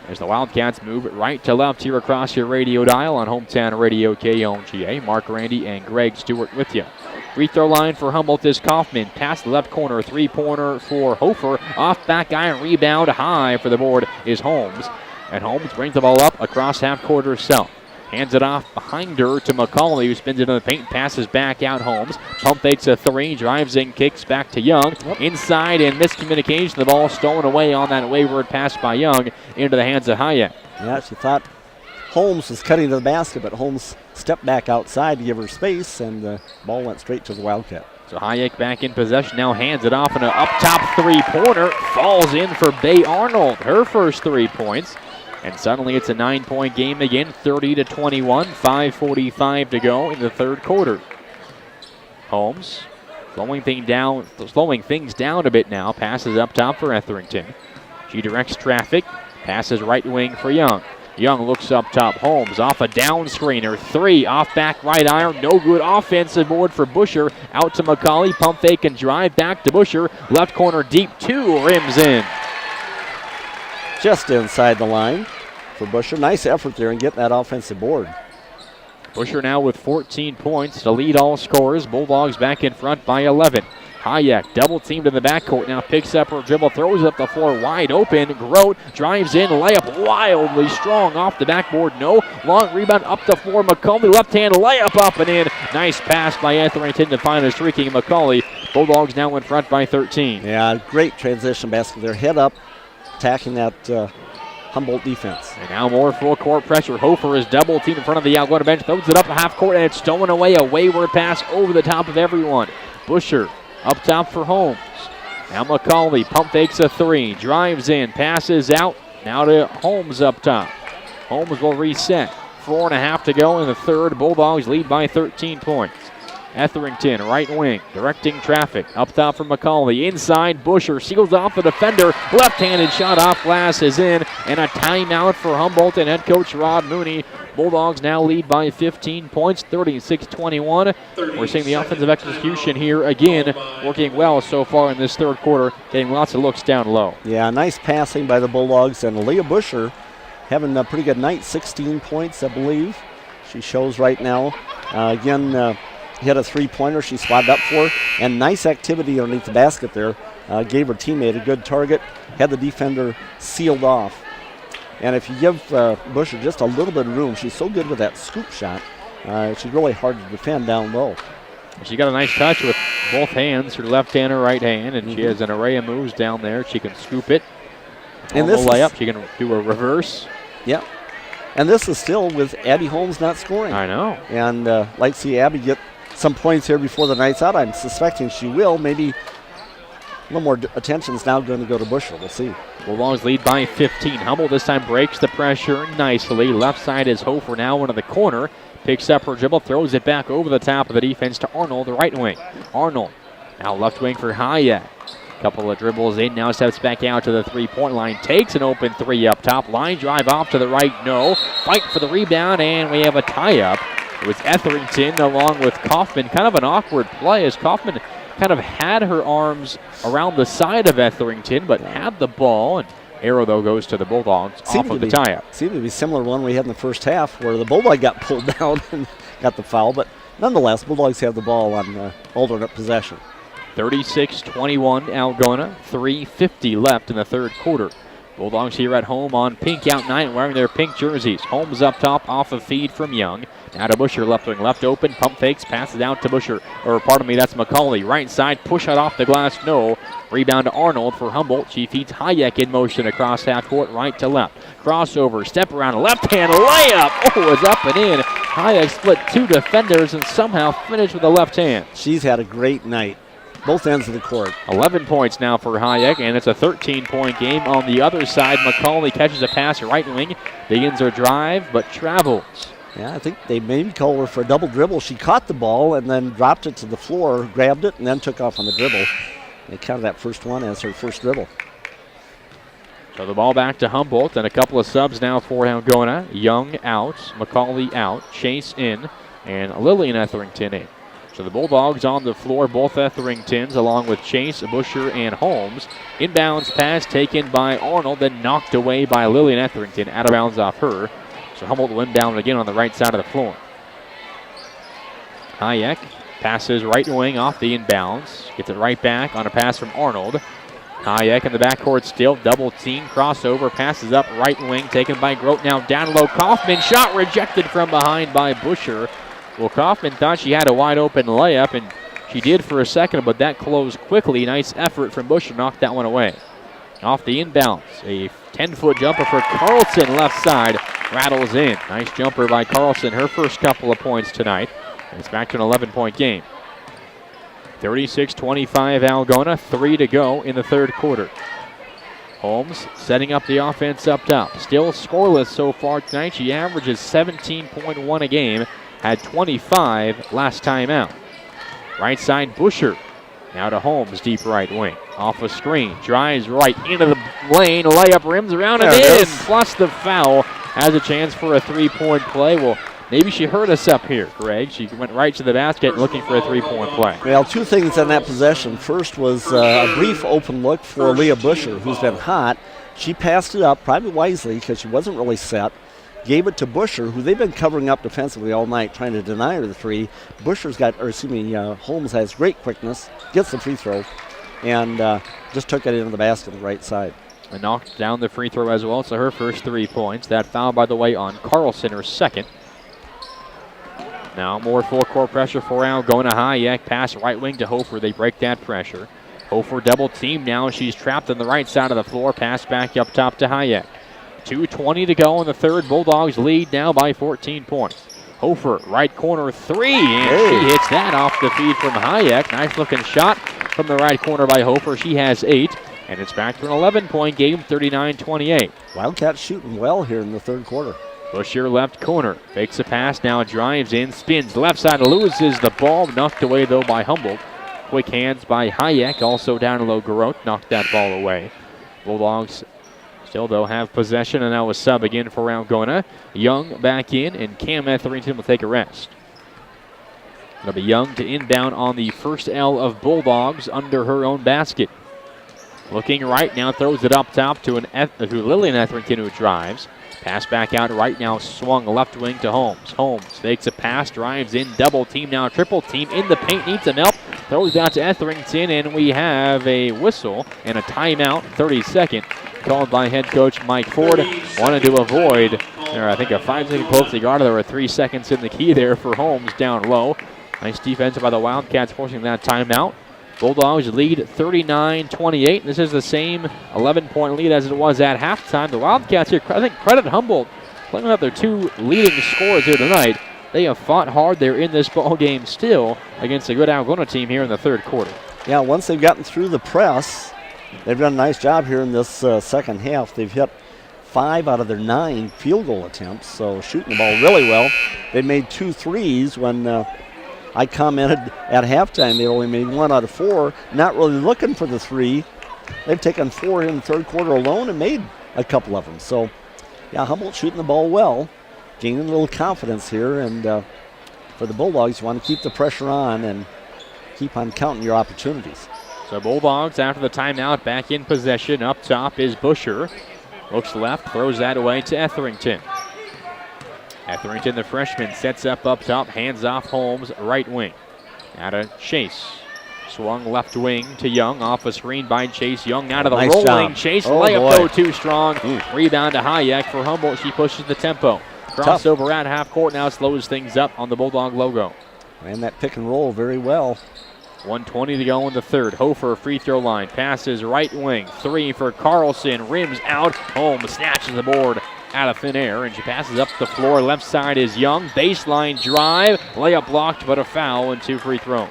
As the Wildcats move right to left here across your radio dial on Hometown Radio KONGA. Mark Randy and Greg Stewart with you. Free throw line for Humboldt is Kaufman. Pass the left corner, 3-pointer for Hofer. Off back iron, rebound high for the board is Holmes. And Holmes brings the ball up across half court herself. Hands it off behind her to McCauley, who spins it in the paint, passes back out Holmes. Pump fakes a 3, drives in, kicks back to Young. Inside and miscommunication. The ball stolen away on that wayward pass by Young into the hands of Hayek. Yeah, she thought Holmes was cutting to the basket, but Holmes stepped back outside to give her space, and the ball went straight to the Wildcat. So Hayek back in possession, now hands it off, and an up-top 3-pointer falls in for Bay Arnold. Her first 3 points. And suddenly it's a 9-point game again, 30-21, 5:45 to go in the third quarter. Holmes slowing things down a bit now. Passes up top for Etherington. She directs traffic. Passes right wing for Young. Young looks up top. Holmes off a down screener. 3 off back right iron. No good offensive board for Busher. Out to McCauley. Pump fake and drive back to Busher. Left corner deep 2. Rims in. Just inside the line for Busher. Nice effort there in getting that offensive board. Busher now with 14 points to lead all scorers. Bulldogs back in front by 11. Hayek double teamed in the backcourt. Now picks up her dribble, throws up the floor wide open. Grote drives in, layup wildly strong off the backboard. No long rebound up the floor. McCauley left hand layup up and in. Nice pass by Etherington to find a streaking McCauley. Bulldogs now in front by 13. Yeah, great transition basket there. Head up, attacking that Humboldt defense. And now more full court pressure. Hofer is double teamed in front of the Algona bench. Throws it up half court and it's stolen away. A wayward pass over the top of everyone. Busher up top for Holmes. Now McCauley pump fakes a 3. Drives in. Passes out. Now to Holmes up top. Holmes will reset. 4.5 to go in the third. Bulldogs lead by 13 points. Etherington, right wing, directing traffic. Up top for McCauley. Inside, Busher seals off the defender. Left-handed shot off glass is in. And a timeout for Humboldt and head coach Rod Mooney, Bulldogs now lead by 15 points, 36-21. We're seeing the offensive execution here again, working well so far in this third quarter, getting lots of looks down low. Yeah, nice passing by the Bulldogs, and Leah Busher having a pretty good night, 16 points, I believe. She shows right now. Again, hit a three-pointer she swatted up for, and nice activity underneath the basket there. Gave her teammate a good target, had the defender sealed off. And if you give Busher just a little bit of room, she's so good with that scoop shot. She's really hard to defend down low. She got a nice touch with both hands, her left hand or right hand, and she has an array of moves down there. She can scoop it. And this layup, she can do a reverse. Yeah. And this is still with Abby Holmes not scoring. I know. And like to see Abby get some points here before the night's out. I'm suspecting she will. Maybe a little more attention is now going to go to Busher. We'll see. Bulldogs lead by 15. Humboldt this time breaks the pressure nicely. Left side is Hofer now into the corner. Picks up her dribble, throws it back over the top of the defense to Arnold, the right wing. Arnold now left wing for Hayek. Couple of dribbles in, now steps back out to the three-point line. Takes an open three up top. Line drive off to the right, no. Fight for the rebound, and we have a tie-up. It was Etherington along with Kaufman. Kind of an awkward play as Kaufman kind of had her arms around the side of Etherington, but had the ball. And arrow, though, goes to the Bulldogs off of the tie-up. Seemed to be similar to one we had in the first half where the Bulldog got pulled down and got the foul. But nonetheless, Bulldogs have the ball on alternate possession. 36-21 Algona, 3:50 left in the third quarter. Bulldogs here at home on pink out night wearing their pink jerseys. Holmes up top off a feed from Young. Now to Busher, left wing, left open, pump fakes, passes out to Busher. Or pardon me, that's McCauley. Right side, push out off the glass, no. Rebound to Arnold for Humboldt. She feeds Hayek in motion across half court, right to left. Crossover, step around, left hand layup. Oh, it's up and in. Hayek split two defenders and somehow finished with the left hand. She's had a great night. Both ends of the court. 11 points now for Hayek, and it's a 13-point game on the other side. McCauley catches a pass right wing, begins her drive, but travels. Yeah, I think they maybe called her for a double dribble. She caught the ball and then dropped it to the floor, grabbed it, and then took off on the dribble. They counted that first one as her first dribble. So the ball back to Humboldt, and a couple of subs now for Algona. Young out, McCauley out, Chase in, and Lillian Etherington in. So the Bulldogs on the floor, both Etheringtons, along with Chase, Busher, and Holmes. Inbounds pass taken by Arnold, then knocked away by Lillian Etherington, out of bounds off her. So Humboldt will inbound again on the right side of the floor. Hayek passes right wing off the inbounds. Gets it right back on a pass from Arnold. Hayek in the backcourt still, double team, crossover, passes up right wing, taken by Grote, now down low. Kaufman, shot rejected from behind by Busher. Well, Kaufman thought she had a wide open layup, and she did for a second, but that closed quickly. Nice effort from Busher, knocked that one away. Off the inbounds, a 10-foot jumper for Carlson, left side, rattles in. Nice jumper by Carlson, her first couple of points tonight. And it's back to an 11-point game. 36-25 Algona, 3 to go in the third quarter. Holmes setting up the offense up top. Still scoreless so far tonight. She averages 17.1 a game. Had 25 last time out. Right side, Busher. Now to Holmes, deep right wing. Off a screen, drives right into the lane. Layup rims around and in. Plus the foul. Has a chance for a three-point play. Well, maybe she heard us up here, Greg. She went right to the basket looking for a three-point play. Well, two things in that possession. First was a brief open look for Leah Busher, who's been hot. She passed it up, probably wisely, because she wasn't really set. Gave it to Busher, who they've been covering up defensively all night, trying to deny her the three. Holmes has great quickness, gets the free throw, and just took it into the basket on the right side. And knocked down the free throw as well, so her first 3 points. That foul, by the way, on Carlson, her second. Now more full court pressure for Algona. Hayek, pass right wing to Hofer. They break that pressure. Hofer double team now. She's trapped on the right side of the floor. Pass back up top to Hayek. 2:20 to go in the third. Bulldogs lead now by 14 points. Hofer, right corner three, and she hits that off the feed from Hayek. Nice looking shot from the right corner by Hofer. She has 8, and it's back to an 11-point game, 39-28. Wildcats shooting well here in the third quarter. Busher left corner, fakes a pass, now drives in, spins left side, loses the ball, knocked away though by Humboldt. Quick hands by Hayek, also down low. Grote knocked that ball away. Bulldogs Still, though, have possession, and now a sub again for Algona. Young back in, and Cam Etherington will take a rest. It'll be Young to inbound on the first L of Bulldogs under her own basket. Looking right now, throws it up top to Lillian Etherington, who drives. Pass back out right now, swung left wing to Holmes. Holmes fakes a pass, drives in, double team now, triple team in the paint, needs some help. Throws out to Etherington, and we have a whistle and a timeout, 32nd, called by head coach Mike Ford. Wanted to avoid, I think, a 5-second penalty guard. There were 3 seconds in the key there for Holmes down low. Nice defense by the Wildcats forcing that timeout. Bulldogs lead 39-28. This is the same 11-point lead as it was at halftime. The Wildcats here, I think, credit Humboldt playing up their 2 leading scorers here tonight. They have fought hard there in this ball game still against a good Algona team here in the third quarter. Yeah, once they've gotten through the press, they've done a nice job here in this second half. They've hit 5 out of their 9 field goal attempts, so shooting the ball really well. They made 2 threes when I commented at halftime they only made 1 out of 4, not really looking for the 3. They've taken 4 in the third quarter alone and made a couple of them. So, yeah, Humboldt shooting the ball well, gaining a little confidence here. And for the Bulldogs, you want to keep the pressure on and keep on counting your opportunities. So Bulldogs after the timeout back in possession. Up top is Busher. Looks left, throws that away to Etherington. Etherington, the freshman, sets up top, hands off Holmes, right wing. Out of Chase. Swung left wing to Young, off a screen by Chase. Young out of the nice rolling. job. Chase, Oh, layup boy. though, too strong. Rebound to Hayek for Humboldt. She pushes the tempo. Crossover at half court now slows things up on the Bulldog logo. Ran that pick and roll very well. 1:20 to go in the third. Hofer free throw line. Passes right wing. 3 for Carlson. Rims out. Holmes snatches the board out of thin air, and she passes up the floor. Left side is Young. Baseline drive. Layup blocked, but a foul and 2 free throws.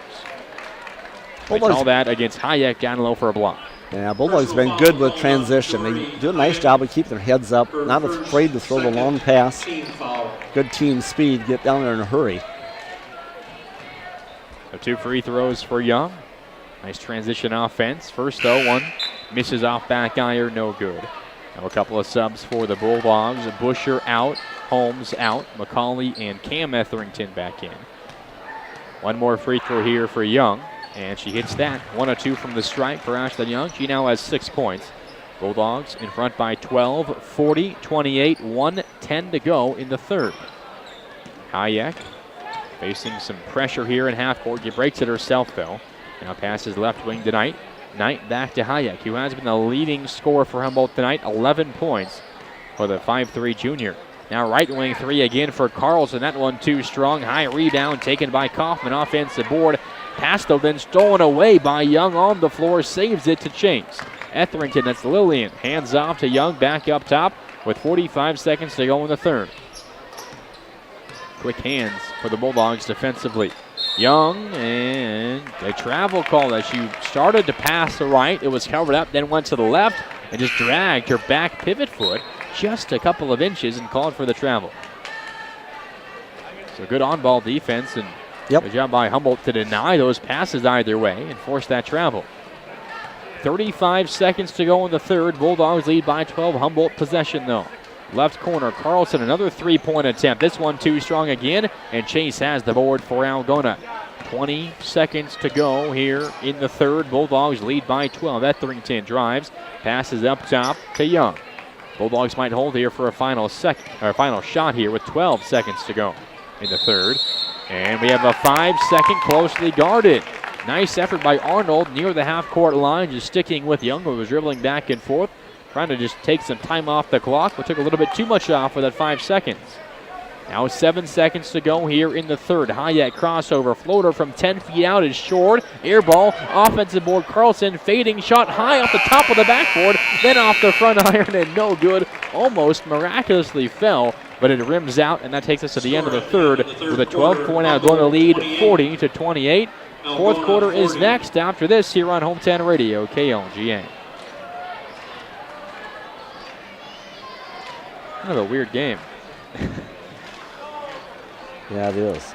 They call that against Hayek down low for a block. Yeah, Bulldogs been good with transition. They do a nice job of keeping their heads up, not afraid to throw the long pass. Good team speed, get down there in a hurry. So 2 free throws for Young. Nice transition offense. First, though, one misses off back iron, no good. Now a couple of subs for the Bulldogs. Busher out, Holmes out, McCauley and Cam Etherington back in. One more free throw here for Young, and she hits that. 1 of 2 from the stripe for Ashlyn Young. She now has 6 points. Bulldogs in front by 12, 40-28, 1:10 to go in the third. Hayek facing some pressure here in half court. She breaks it herself, though. Now passes left wing to Knight. Knight back to Hayek, who has been the leading scorer for Humboldt tonight. 11 points for the 5'3 junior. Now right wing 3 again for Carlson. That one too strong. High rebound taken by Kaufman. Offensive board. Pass though then stolen away by Young on the floor. Saves it to Chase. Etherington, that's Lillian. Hands off to Young, back up top with 45 seconds to go in the third. Quick hands for the Bulldogs defensively. Young, and a travel call as she started to pass the right. It was covered up, then went to the left and just dragged her back pivot foot just a couple of inches and called for the travel. So good on-ball defense and good job by Humboldt to deny those passes either way and force that travel. 35 seconds to go in the third. Bulldogs lead by 12. Humboldt possession though. Left corner, Carlson, another 3-point attempt. This one too strong again, and Chase has the board for Algona. 20 seconds to go here in the third. Bulldogs lead by 12. Etherington drives, passes up top to Young. Bulldogs might hold here for a final shot here with 12 seconds to go in the third. And we have a 5-second closely guarded. Nice effort by Arnold near the half-court line, just sticking with Young, who was dribbling back and forth. Trying to just take some time off the clock, but took a little bit too much off for that 5 seconds. Now 7 seconds to go here in the third. Hayek crossover, floater from 10 feet out is short. Air ball, offensive board, Carlson, fading shot high off the top of the backboard, then off the front iron and no good. Almost miraculously fell, but it rims out, and that takes us to the end of the third with a 12-point Algona lead, 40-28. Fourth quarter is next after this here on Hometown Radio, KLGA. Kind of a weird game. Yeah, it is.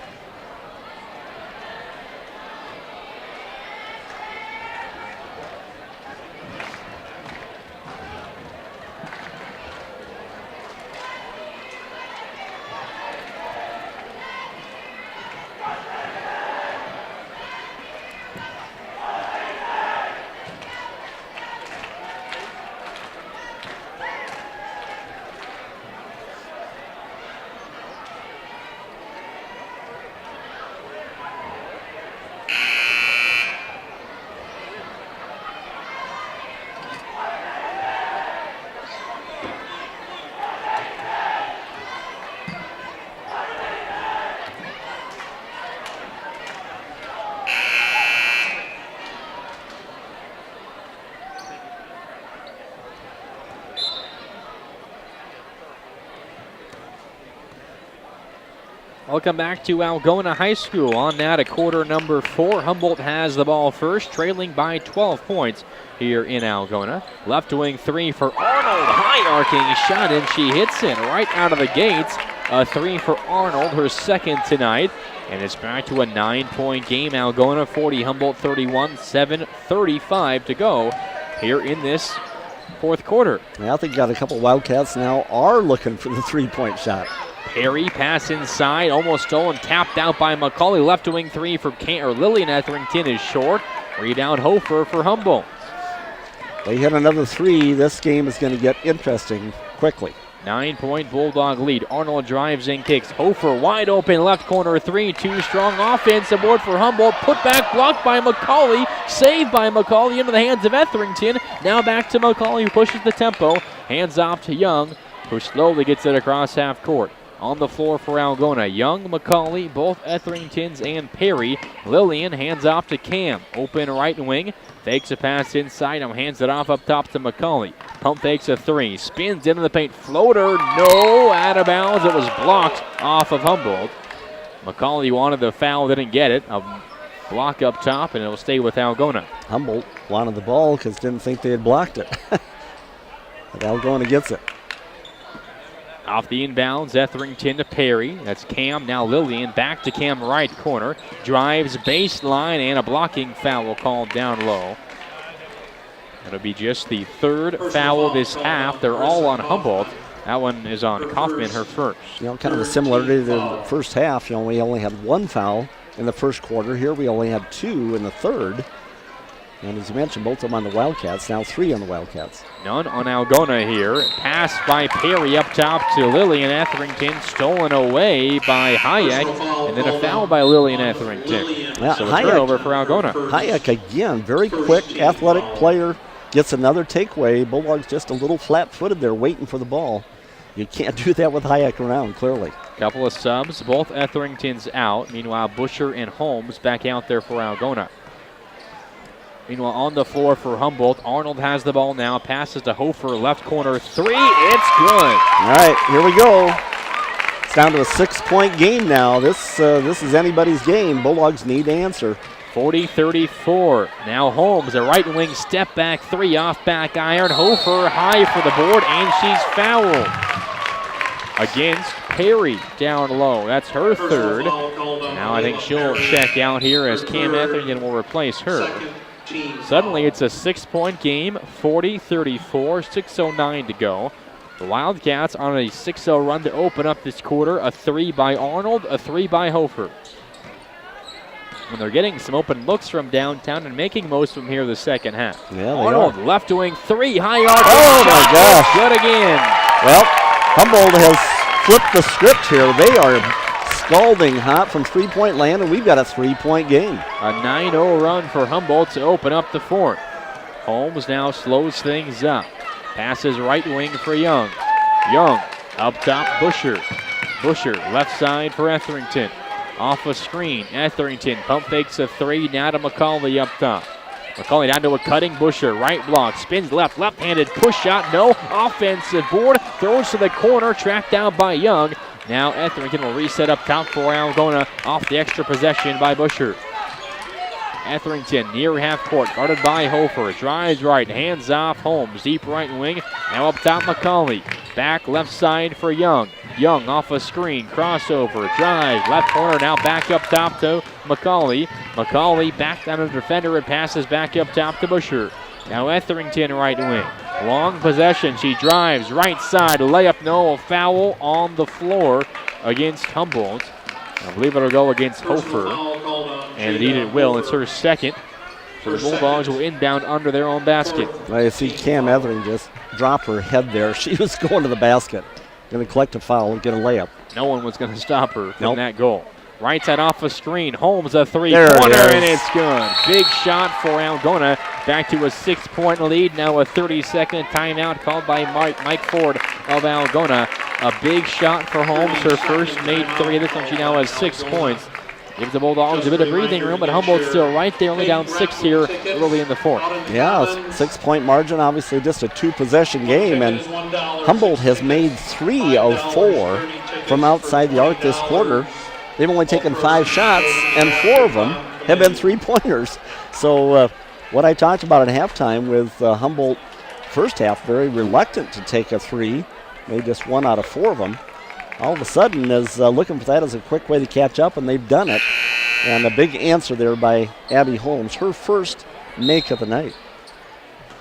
Welcome back to Algona High School. On now to quarter number 4. Humboldt has the ball first, trailing by 12 points here in Algona. Left wing 3 for Arnold. High arcing shot, and she hits it right out of the gates. A 3 for Arnold, her second tonight. And it's back to a 9-point game. Algona 40, Humboldt 31, 7:35 to go here in this fourth quarter. I think got a couple Wildcats now are looking for the three-point shot. Perry pass inside, almost stolen, tapped out by McCauley. Left wing 3 for Lillian Etherington is short. Rebound Hofer for Humboldt. They hit another 3. This game is going to get interesting quickly. 9-point Bulldog lead. Arnold drives and kicks. Hofer wide open, left corner 3. Too strong offense aboard for Humboldt. Put back blocked by McCauley. Saved by McCauley into the hands of Etherington. Now back to McCauley, who pushes the tempo. Hands off to Young, who slowly gets it across half court. On the floor for Algona, Young, McCauley, both Etheringtons and Perry. Lillian hands off to Cam. Open right wing. Fakes a pass inside. Hands it off up top to McCauley. Pump fakes a 3. Spins into the paint. Floater, no. Out of bounds. It was blocked off of Humboldt. McCauley wanted the foul, didn't get it. A block up top, and it'll stay with Algona. Humboldt wanted the ball because didn't think they had blocked it. But Algona gets it. Off the inbounds, Etherington to Perry. That's Cam, now Lillian. Back to Cam, right corner. Drives baseline, and a blocking foul called down low. That'll be just the third foul this half. They're all on Humboldt. That one is on Kaufman, her first. Kind of a similarity to the first half. We only had 1 foul in the first quarter. Here we only had 2 in the third. And as you mentioned, both of them on the Wildcats, now 3 on the Wildcats. None on Algona here. Pass by Perry up top to Lillian Etherington, stolen away by Hayek, and then a foul by Lillian Etherington. Yeah, so a turnover for Algona. Hayek again, very quick, athletic player, gets another takeaway. Bulldogs just a little flat-footed there waiting for the ball. You can't do that with Hayek around, clearly. Couple of subs, both Etheringtons out. Meanwhile, Busher and Holmes back out there for Algona. Meanwhile, on the floor for Humboldt, Arnold has the ball now. Passes to Hofer, left corner 3. It's good. All right, here we go. It's down to a 6-point game now. This is anybody's game. Bulldogs need to answer. 40-34. Now Holmes, a right wing step back 3 off back iron. Hofer high for the board, and she's fouled against Perry down low. That's her third. Now I think she'll check out here as Cam Etherington will replace her. Suddenly it's a 6-point game, 40-34, 6:09 to go. The Wildcats on a 6-0 run to open up this quarter. A 3 by Arnold, a 3 by Hofer. And they're getting some open looks from downtown and making most of them here the second half. Yeah, Arnold, left wing 3, high arc. Oh my gosh. Good again. Well, Humboldt has flipped the script here. They are scalding hot from three-point land, and we've got a 3-point game. A 9-0 run for Humboldt to open up the fourth. Holmes now slows things up. Passes right wing for Young. Young up top, Busher. Busher left side for Etherington. Off a screen, Etherington pump fakes a 3, now to McCauley up top. McCauley down to a cutting Busher, right block, spins left, left-handed push shot, no. Offensive board, throws to the corner, tracked down by Young. Now Etherington will reset up top for Algona off the extra possession by Busher. Etherington near half court, guarded by Hofer. Drives right, hands off Holmes. Deep right wing. Now up top McCauley. Back left side for Young. Young off a screen, crossover, drive, left corner, now back up top to McCauley. McCauley back down to the defender and passes back up top to Busher. Now Etherington right wing. Long possession, she drives right side, layup, no, a foul on the floor against Humboldt. I believe it'll go against Hofer, and indeed it will. It's her second. So the Bulldogs will inbound under their own basket. Well, you see Cam Etherington just drop her head there. She was going to the basket. Going to collect a foul and get a layup. No one was going to stop her from Nope. that goal. Right side off a screen. Holmes a There three-pointer, it is. and it's good. Big shot for Algona. Back to a 6-point lead. Now a 30-second timeout called by Mike Ford of Algona. A big shot for Holmes. Her first made 3 of this one. She now has 6 points. Gives the Bulldogs a bit of breathing room, but Humboldt's still right there, only down 6 here early in the fourth. Yeah, 6-point margin, obviously just a 2-possession game, and Humboldt has made 3 of 4 from outside the arc this quarter. they've only taken 5 shots, and 4 of them have been 3-pointers. So what I talked about at halftime with Humboldt first half, very reluctant to take a 3, made just 1 out of 4 of them. All of a sudden is looking for that as a quick way to catch up, and they've done it. And a big answer there by Abby Holmes, her first make of the night.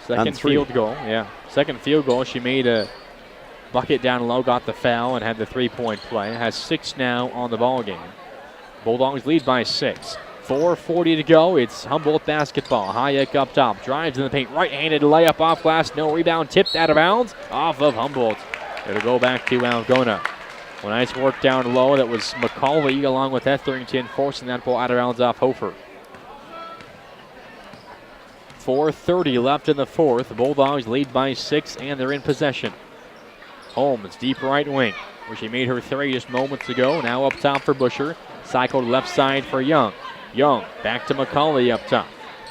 Second field goal, yeah. Second field goal. She made a bucket down low, got the foul, and had the 3-point play. Has 6 now on the ball game. Bulldogs lead by 6. 4:40 to go. It's Humboldt basketball. Hayek up top, drives in the paint, right-handed layup off glass, no rebound, tipped out of bounds, off of Humboldt. It'll go back to Algona. Well, nice work down low. That was McCauley along with Etherington forcing that ball out of bounds off Hofer. 4:30 left in the fourth. The Bulldogs lead by 6, and they're in possession. Holmes, deep right wing, where she made her 3 just moments ago. Now up top for Busher. Cycled left side for Young. Young back to McCauley up top.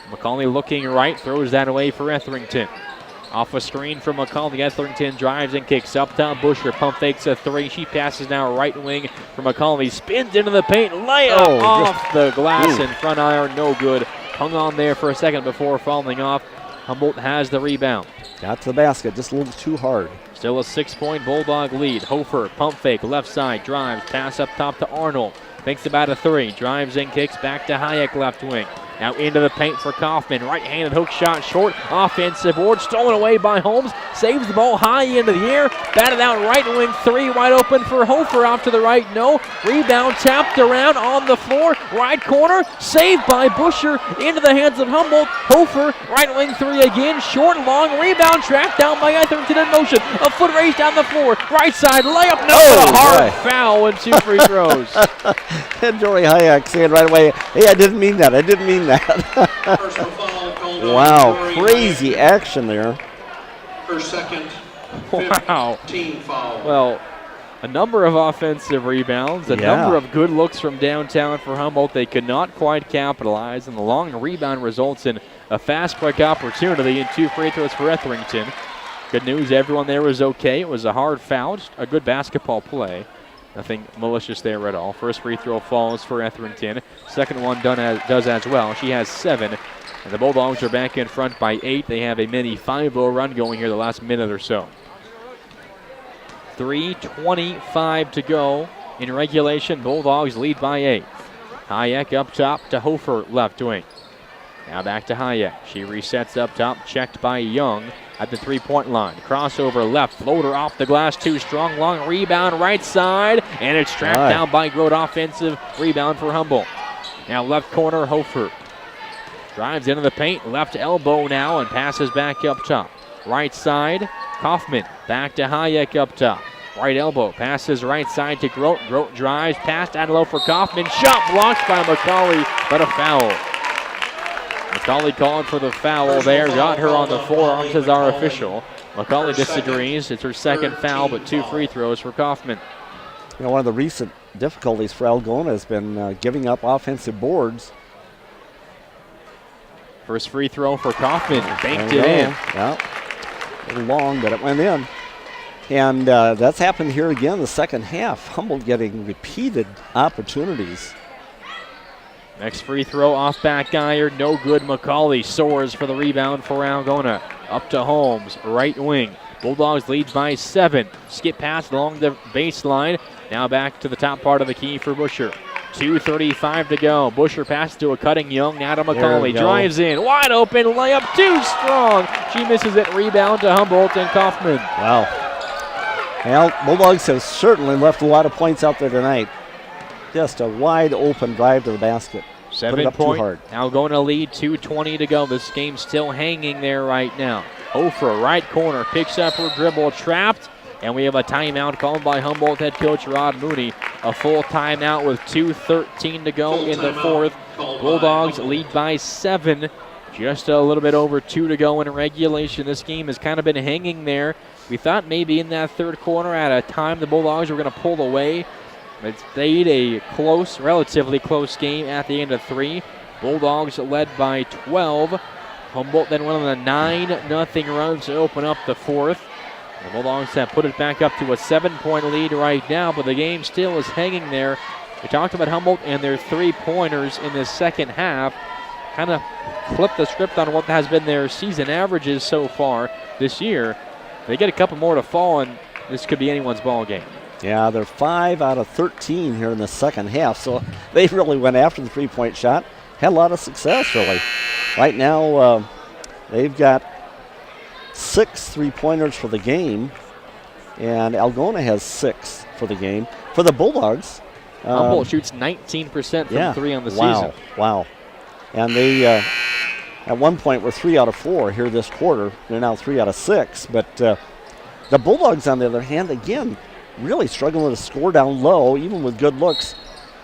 McCauley looking right, throws that away for Etherington. Off a screen from McCauley. Etherington drives and kicks up top. Busher pump fakes a 3. She passes now right wing for McCauley. Spins into the paint. Layup off the glass in front iron. No good. Hung on there for a second before falling off. Humboldt has the rebound. Got to the basket, just a little too hard. Still a 6-point Bulldog lead. Hofer, pump fake, left side, drives, pass up top to Arnold. Thinks about a 3, drives and kicks back to Hayek left wing. Now into the paint for Kaufman. Right-handed hook shot short. Offensive board stolen away by Holmes. Saves the ball high into the air. Batted out right wing 3. Wide open for Hofer. Out to the right. No. Rebound tapped around on the floor. Right corner. Saved by Busher. Into the hands of Humboldt. Hofer. Right wing 3 again. Short, long rebound. Tracked down by Etherington in motion. A foot race down the floor. Right side layup. No. A hard foul and 2 free throws. And Jory Hayek saying right away, hey, I didn't mean that. I didn't mean that. Personal foul called on Wow, Jory crazy Hayek. action there. Her second Wow. team foul. Well, a number of offensive rebounds, a number of good looks from downtown for Humboldt. They could not quite capitalize, and the long rebound results in a fast break opportunity and 2 free throws for Etherington. Good news, everyone there was okay. It was a hard foul, just a good basketball play. Nothing malicious there at all. First free throw falls for Etherington. Second one does as well. She has 7. And the Bulldogs are back in front by 8. They have a mini 5-0 run going here the last minute or so. 3:25 to go in regulation. Bulldogs lead by 8. Hayek up top to Hofer left wing. Now back to Hayek. She resets up top, checked by Young at the 3-point line. Crossover left, floater off the glass, too strong, long rebound right side, and it's tracked down by Grote. Offensive rebound for Humboldt. Now left corner, Hofer. Drives into the paint, left elbow now, and passes back up top. Right side, Kaufman, back to Hayek up top. Right elbow, passes right side to Grote. Grote drives, pass down low for Kaufman. Shot blocked by McCauley, but a foul. McCauley calling for the foul there. Got her on the forearm, says our official. McCauley disagrees. It's her second foul, but 2 free throws for Kaufman. You know, one of the recent difficulties for Algona has been giving up offensive boards. First free throw for Kaufman. Banked it in. Yeah, a little long, but it went in. And that's happened here again in the second half. Humboldt getting repeated opportunities. Next free throw off back iron, no good. McCauley soars for the rebound for Algona. Up to Holmes, right wing. Bulldogs lead by 7. Skip pass along the baseline. Now back to the top part of the key for Busher. 2:35 to go. Busher passes to a cutting Young. Now to McCauley. Drives in. Wide open. Layup too strong. She misses it. Rebound to Humboldt and Kaufman. Wow. Well, Bulldogs have certainly left a lot of points out there tonight. Just a wide open drive to the basket. 7-point. Algona lead, 2:20 to go. This game's still hanging there right now. Hofer, right corner, picks up her dribble, trapped, and we have a timeout called by Humboldt head coach Rod Mooney. A full timeout with 2:13 to go in the fourth. Bulldogs lead by 7. Just a little bit over 2 to go in regulation. This game has kind of been hanging there. We thought maybe in that third quarter at a time the Bulldogs were going to pull away. It stayed a close, relatively close game at the end of 3. Bulldogs led by 12. Humboldt then went on a 9-0 run to open up the fourth. The Bulldogs have put it back up to a 7-point lead right now, but the game still is hanging there We talked about Humboldt and their three-pointers in the second half. Kind of flipped the script on what has been their season averages so far this year. They get a couple more to fall, and this could be anyone's ball game. Yeah, they're 5 out of 13 here in the second half, so they really went after the three-point shot. Had a lot of success, really. Right now, they've got 6 three-pointers for the game, and Algona has 6 for the game. For the Bulldogs, Humboldt shoots 19% from 3 on the season. Wow. And they, at one point, were 3 out of 4 here this quarter. They're now 3 out of 6. But the Bulldogs, on the other hand, again, really struggling to score down low, even with good looks,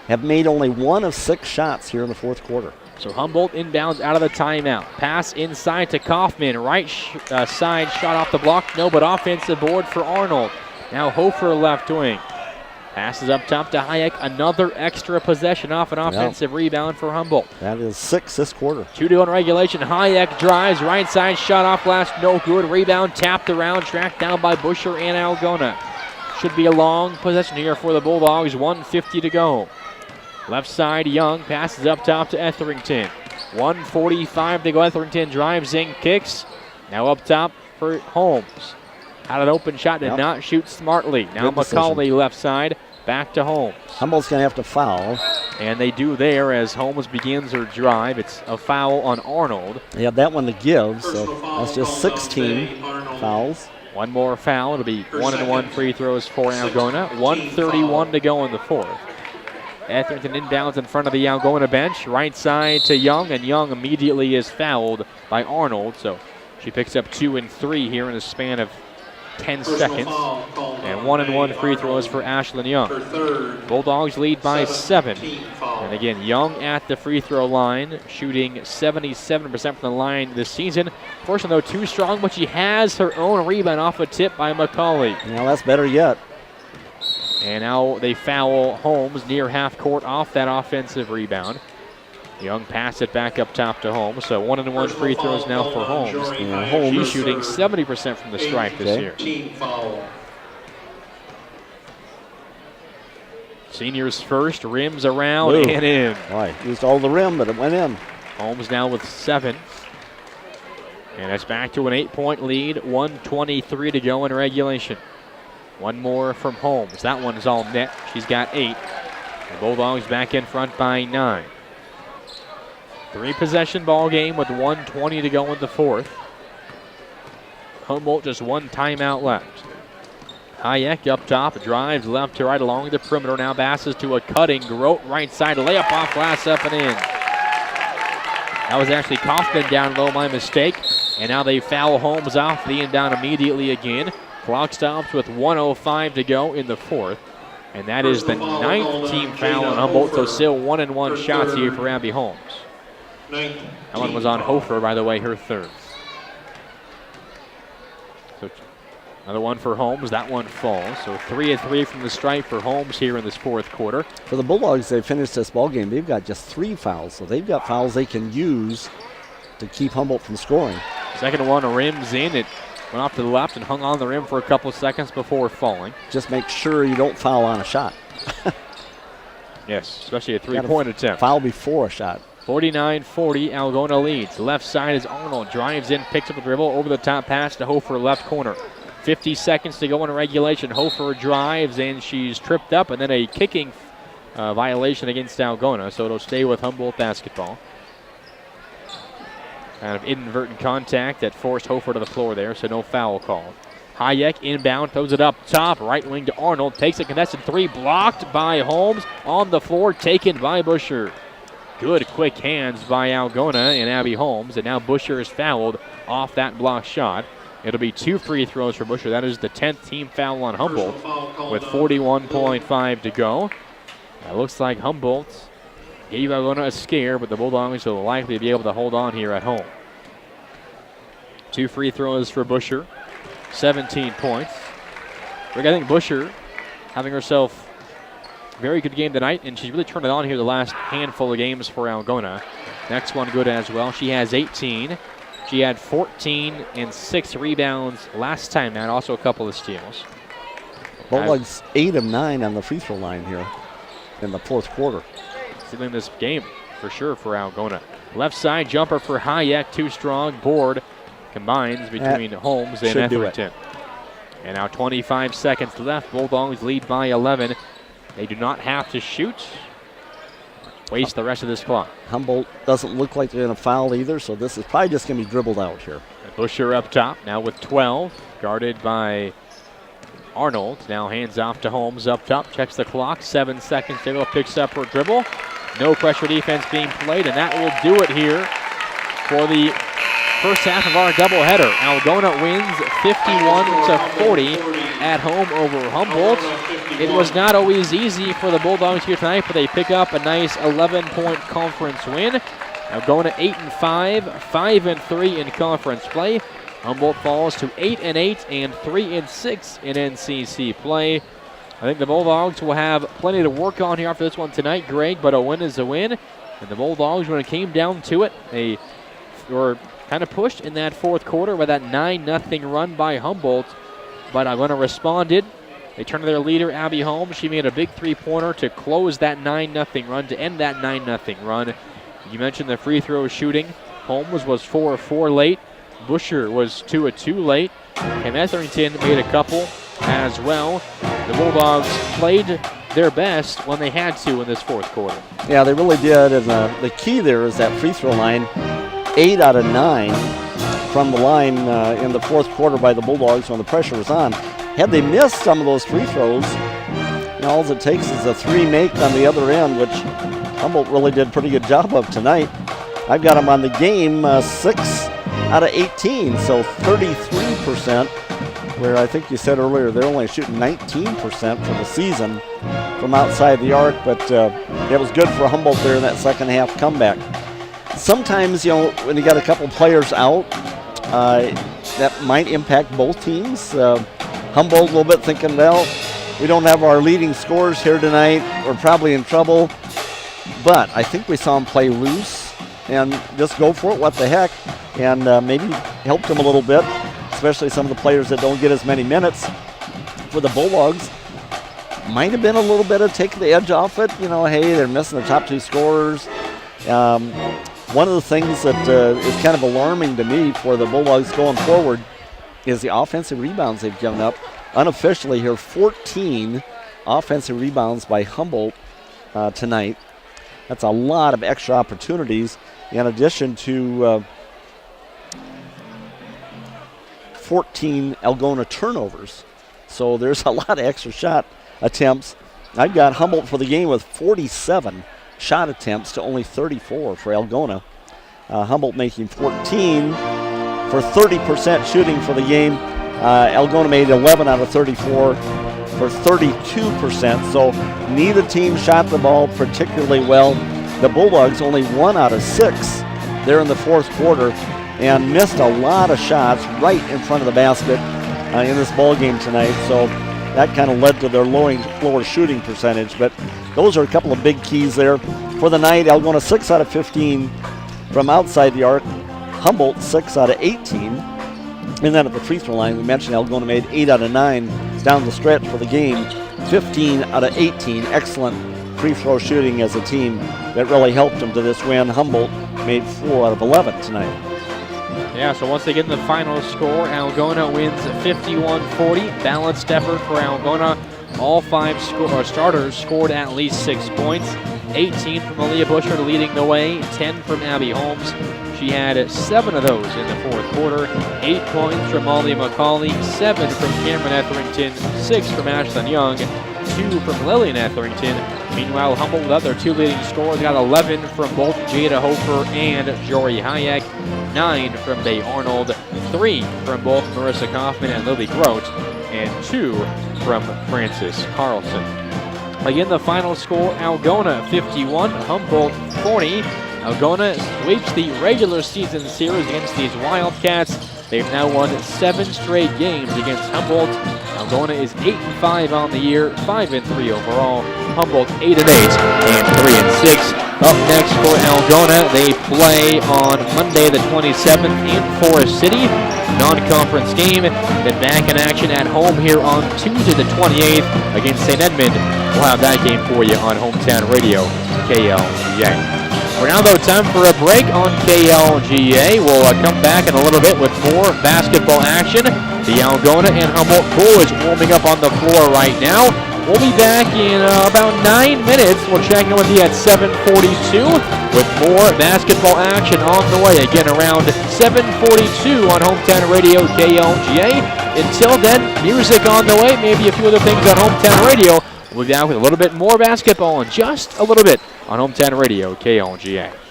have made only 1 of 6 shots here in the fourth quarter. So Humboldt inbounds out of the timeout. Pass inside to Kaufman. Right side shot off the block. No, but offensive board for Arnold. Now Hofer left wing. Passes up top to Hayek. Another extra possession off an offensive rebound for Humboldt. That is 6 this quarter. 2-2 in regulation. Hayek drives. Right side shot off glass. No good. Rebound tapped around. Tracked down by Busher and Algona. Should be a long possession here for the Bulldogs. 1:50 to go. Left side, Young passes up top to Etherington. 1:45 to go. Etherington drives in, kicks. Now up top for Holmes. Had an open shot, did not shoot smartly. Now McCauley left side, back to Holmes. Humboldt's going to have to foul. And they do there as Holmes begins her drive. It's a foul on Arnold. They have that one to give, so that's just 16 fouls. One more foul. It'll be 1-1 free throws for Algona. 1:31 to go in the fourth. Etherington inbounds in front of the Algona bench. Right side to Young, and Young immediately is fouled by Arnold. So she picks up 2 and 3 here in a span of 10 seconds. And 1-1 free throws for Ashlyn Young. Bulldogs lead by 7. And again, Young at the free throw line, shooting 77% from the line this season. Fortunately, though, too strong, but she has her own rebound off a tip by McCauley. Now that's better yet. And now they foul Holmes near half court off that offensive rebound. Young pass it back up top to Holmes. So 1-1 free throws now for Holmes. And Holmes She's shooting 70% from the stripe this year. Seniors first, rims around and in. Boy, used all the rim, but it went in. Holmes now with 7. And it's back to an 8-point lead. 1:23 to go in regulation. One more from Holmes. That one's all net. She's got 8. The Bulldogs back in front by 9. 3-possession ball game with 1:20 to go in the fourth. Humboldt just 1 timeout left. Hayek up top, drives left to right along the perimeter. Now passes to a cutting Grote right side. Layup off glass up and in. That was actually Kaufman down low, my mistake. And now they foul Holmes off the inbound immediately again. Clock stops with 1:05 to go in the fourth. And that is the 9th team foul on Humboldt. So still 1-1 shots here for Abby Holmes. That one was on Hofer, by the way, her 3rd. So another one for Holmes. That one falls. So 3 of 3 from the stripe for Holmes here in this fourth quarter. For the Bulldogs, they finished this ball game. They've got just 3 fouls, so they've got fouls they can use to keep Humboldt from scoring. Second one rims in. It went off to the left and hung on the rim for a couple of seconds before falling. Just make sure you don't foul on a shot. Yes, especially a 3-point attempt. Foul before a shot. 49-40, Algona leads. Left side is Arnold. Drives in, picks up the dribble, over the top pass to Hofer, left corner. 50 seconds to go in regulation. Hofer drives, and she's tripped up, and then a kicking violation against Algona, so it'll stay with Humboldt basketball. Kind of inadvertent contact that forced Hofer to the floor there, so no foul call. Hayek inbound, throws it up top, right wing to Arnold, takes a contested 3, blocked by Holmes, on the floor, taken by Busher. Good quick hands by Algona and Abby Holmes, and now Busher is fouled off that block shot. It'll be 2 free throws for Busher. That is the 10th team foul on Humboldt with 41.5 to go. It looks like Humboldt gave Algona a scare, but the Bulldogs will likely be able to hold on here at home. 2 free throws for Busher, 17 points. Rick, I think Busher having herself a very good game tonight, and she's really turned it on here the last handful of games for Algona. Next one good as well. She has 18. She had 14 and 6 rebounds last time out, also a couple of steals. Bulldogs 8 of 9 on the free throw line here. in the fourth quarter. Sealing this game for sure for Algona. Left side jumper for Hayek, too strong. Board combines between Holmes and Etherington. And now 25 seconds left. Bulldogs lead by 11. They do not have to shoot. Waste the rest of this clock. Humboldt doesn't look like they're going to foul either, so this is probably just going to be dribbled out here. Busher up top, now with 12. Guarded by Arnold. Now hands off to Holmes up top. Checks the clock. 7 seconds to go. Picks up her dribble. No pressure defense being played, and that will do it here for the first half of our doubleheader. Algona wins 51-40 at home over Humboldt. It was not always easy for the Bulldogs here tonight, but they pick up a nice 11-point conference win. Algona 8-5, 5-3 in conference play. Humboldt falls to 8-8 and 3-6 in NCC play. I think the Bulldogs will have plenty to work on here after this one tonight, Greg, but a win is a win. And the Bulldogs, when it came down to it, they were kind of pushed in that fourth quarter by that 9-0 run by Humboldt. But Algona responded. They turned to their leader, Abby Holmes. She made a big three-pointer to close that 9-0 run, to end that 9-0 run. You mentioned the free throw shooting. Holmes was 4 of 4 late. Busher was 2 of 2 late. And Etherington made a couple as well. The Bulldogs played their best when they had to in this fourth quarter. Yeah, they really did. And the key there is that free throw line. 8 out of 9 from the line in the fourth quarter by the Bulldogs when the pressure was on. Had they missed some of those free throws, all it takes is a 3 make on the other end, which Humboldt really did a pretty good job of tonight. I've got them on the game 6 out of 18, so 33%, where I think you said earlier they're only shooting 19% for the season from outside the arc, but it was good for Humboldt there in that second half comeback. Sometimes, when you got a couple players out, that might impact both teams. Humboldt a little bit thinking, well, we don't have our leading scorers here tonight. We're probably in trouble. But I think we saw them play loose and just go for it, what the heck, and maybe helped them a little bit, especially some of the players that don't get as many minutes. For the Bulldogs, might have been a little bit of taking the edge off it. Hey, they're missing their top 2 scorers. One of the things that is kind of alarming to me for the Bulldogs going forward is the offensive rebounds they've given up. Unofficially here, 14 offensive rebounds by Humboldt tonight. That's a lot of extra opportunities in addition to 14 Algona turnovers. So there's a lot of extra shot attempts. I've got Humboldt for the game with 47 shot attempts to only 34 for Algona. Humboldt making 14 for 30% shooting for the game. Algona made 11 out of 34 for 32%. So neither team shot the ball particularly well. The Bulldogs only 1 out of 6 there in the fourth quarter and missed a lot of shots right in front of the basket in this ball game tonight. So that kind of led to their lower shooting percentage. But those are a couple of big keys there. For the night, Algona 6 out of 15 from outside the arc. Humboldt 6 out of 18. And then at the free throw line, we mentioned Algona made 8 out of 9 down the stretch for the game. 15 out of 18. Excellent free throw shooting as a team that really helped them to this win. Humboldt made 4 out of 11 tonight. Yeah, so once they get in the final score, Algona wins 51-40. Balanced effort for Algona. All 5 starters scored at least 6 points. 18 from Aaliyah Busher leading the way, 10 from Abby Holmes. She had 7 of those in the fourth quarter. 8 points from Molly McCauley, 7 from Cameron Etherington, 6 from Ashlyn Young, 2 from Lillian Etherington. Meanwhile, Humboldt, with their 2 leading scorers, got 11 from both Jada Hofer and Jory Hayek, 9 from Bay Arnold, 3 from both Marissa Kaufman and Lily Grote, and 2 from Frances Carlson. Again, the final score, Algona 51, Humboldt 40. Algona sweeps the regular season series against these Wildcats. They've now won 7 straight games against Humboldt. Algona is 8-5 on the year, 5-3 overall. Humboldt 8-8 and 3-6. Up next for Algona, they play on Monday the 27th in Forest City. non-conference game. Then back in action at home here on Tuesday the 28th against St. Edmund. We'll have that game for you on Hometown Radio, KLGA. For now, though, time for a break on KLGA. We'll come back in a little bit with more basketball action. The Algona and Humboldt boys warming up on the floor right now. We'll be back in about 9 minutes. We'll check in with you at 7:42 with more basketball action on the way. Again, around 7:42 on Hometown Radio KLGA. Until then, music on the way, maybe a few other things on Hometown Radio. We'll be back with a little bit more basketball in just a little bit on Hometown Radio KLGA.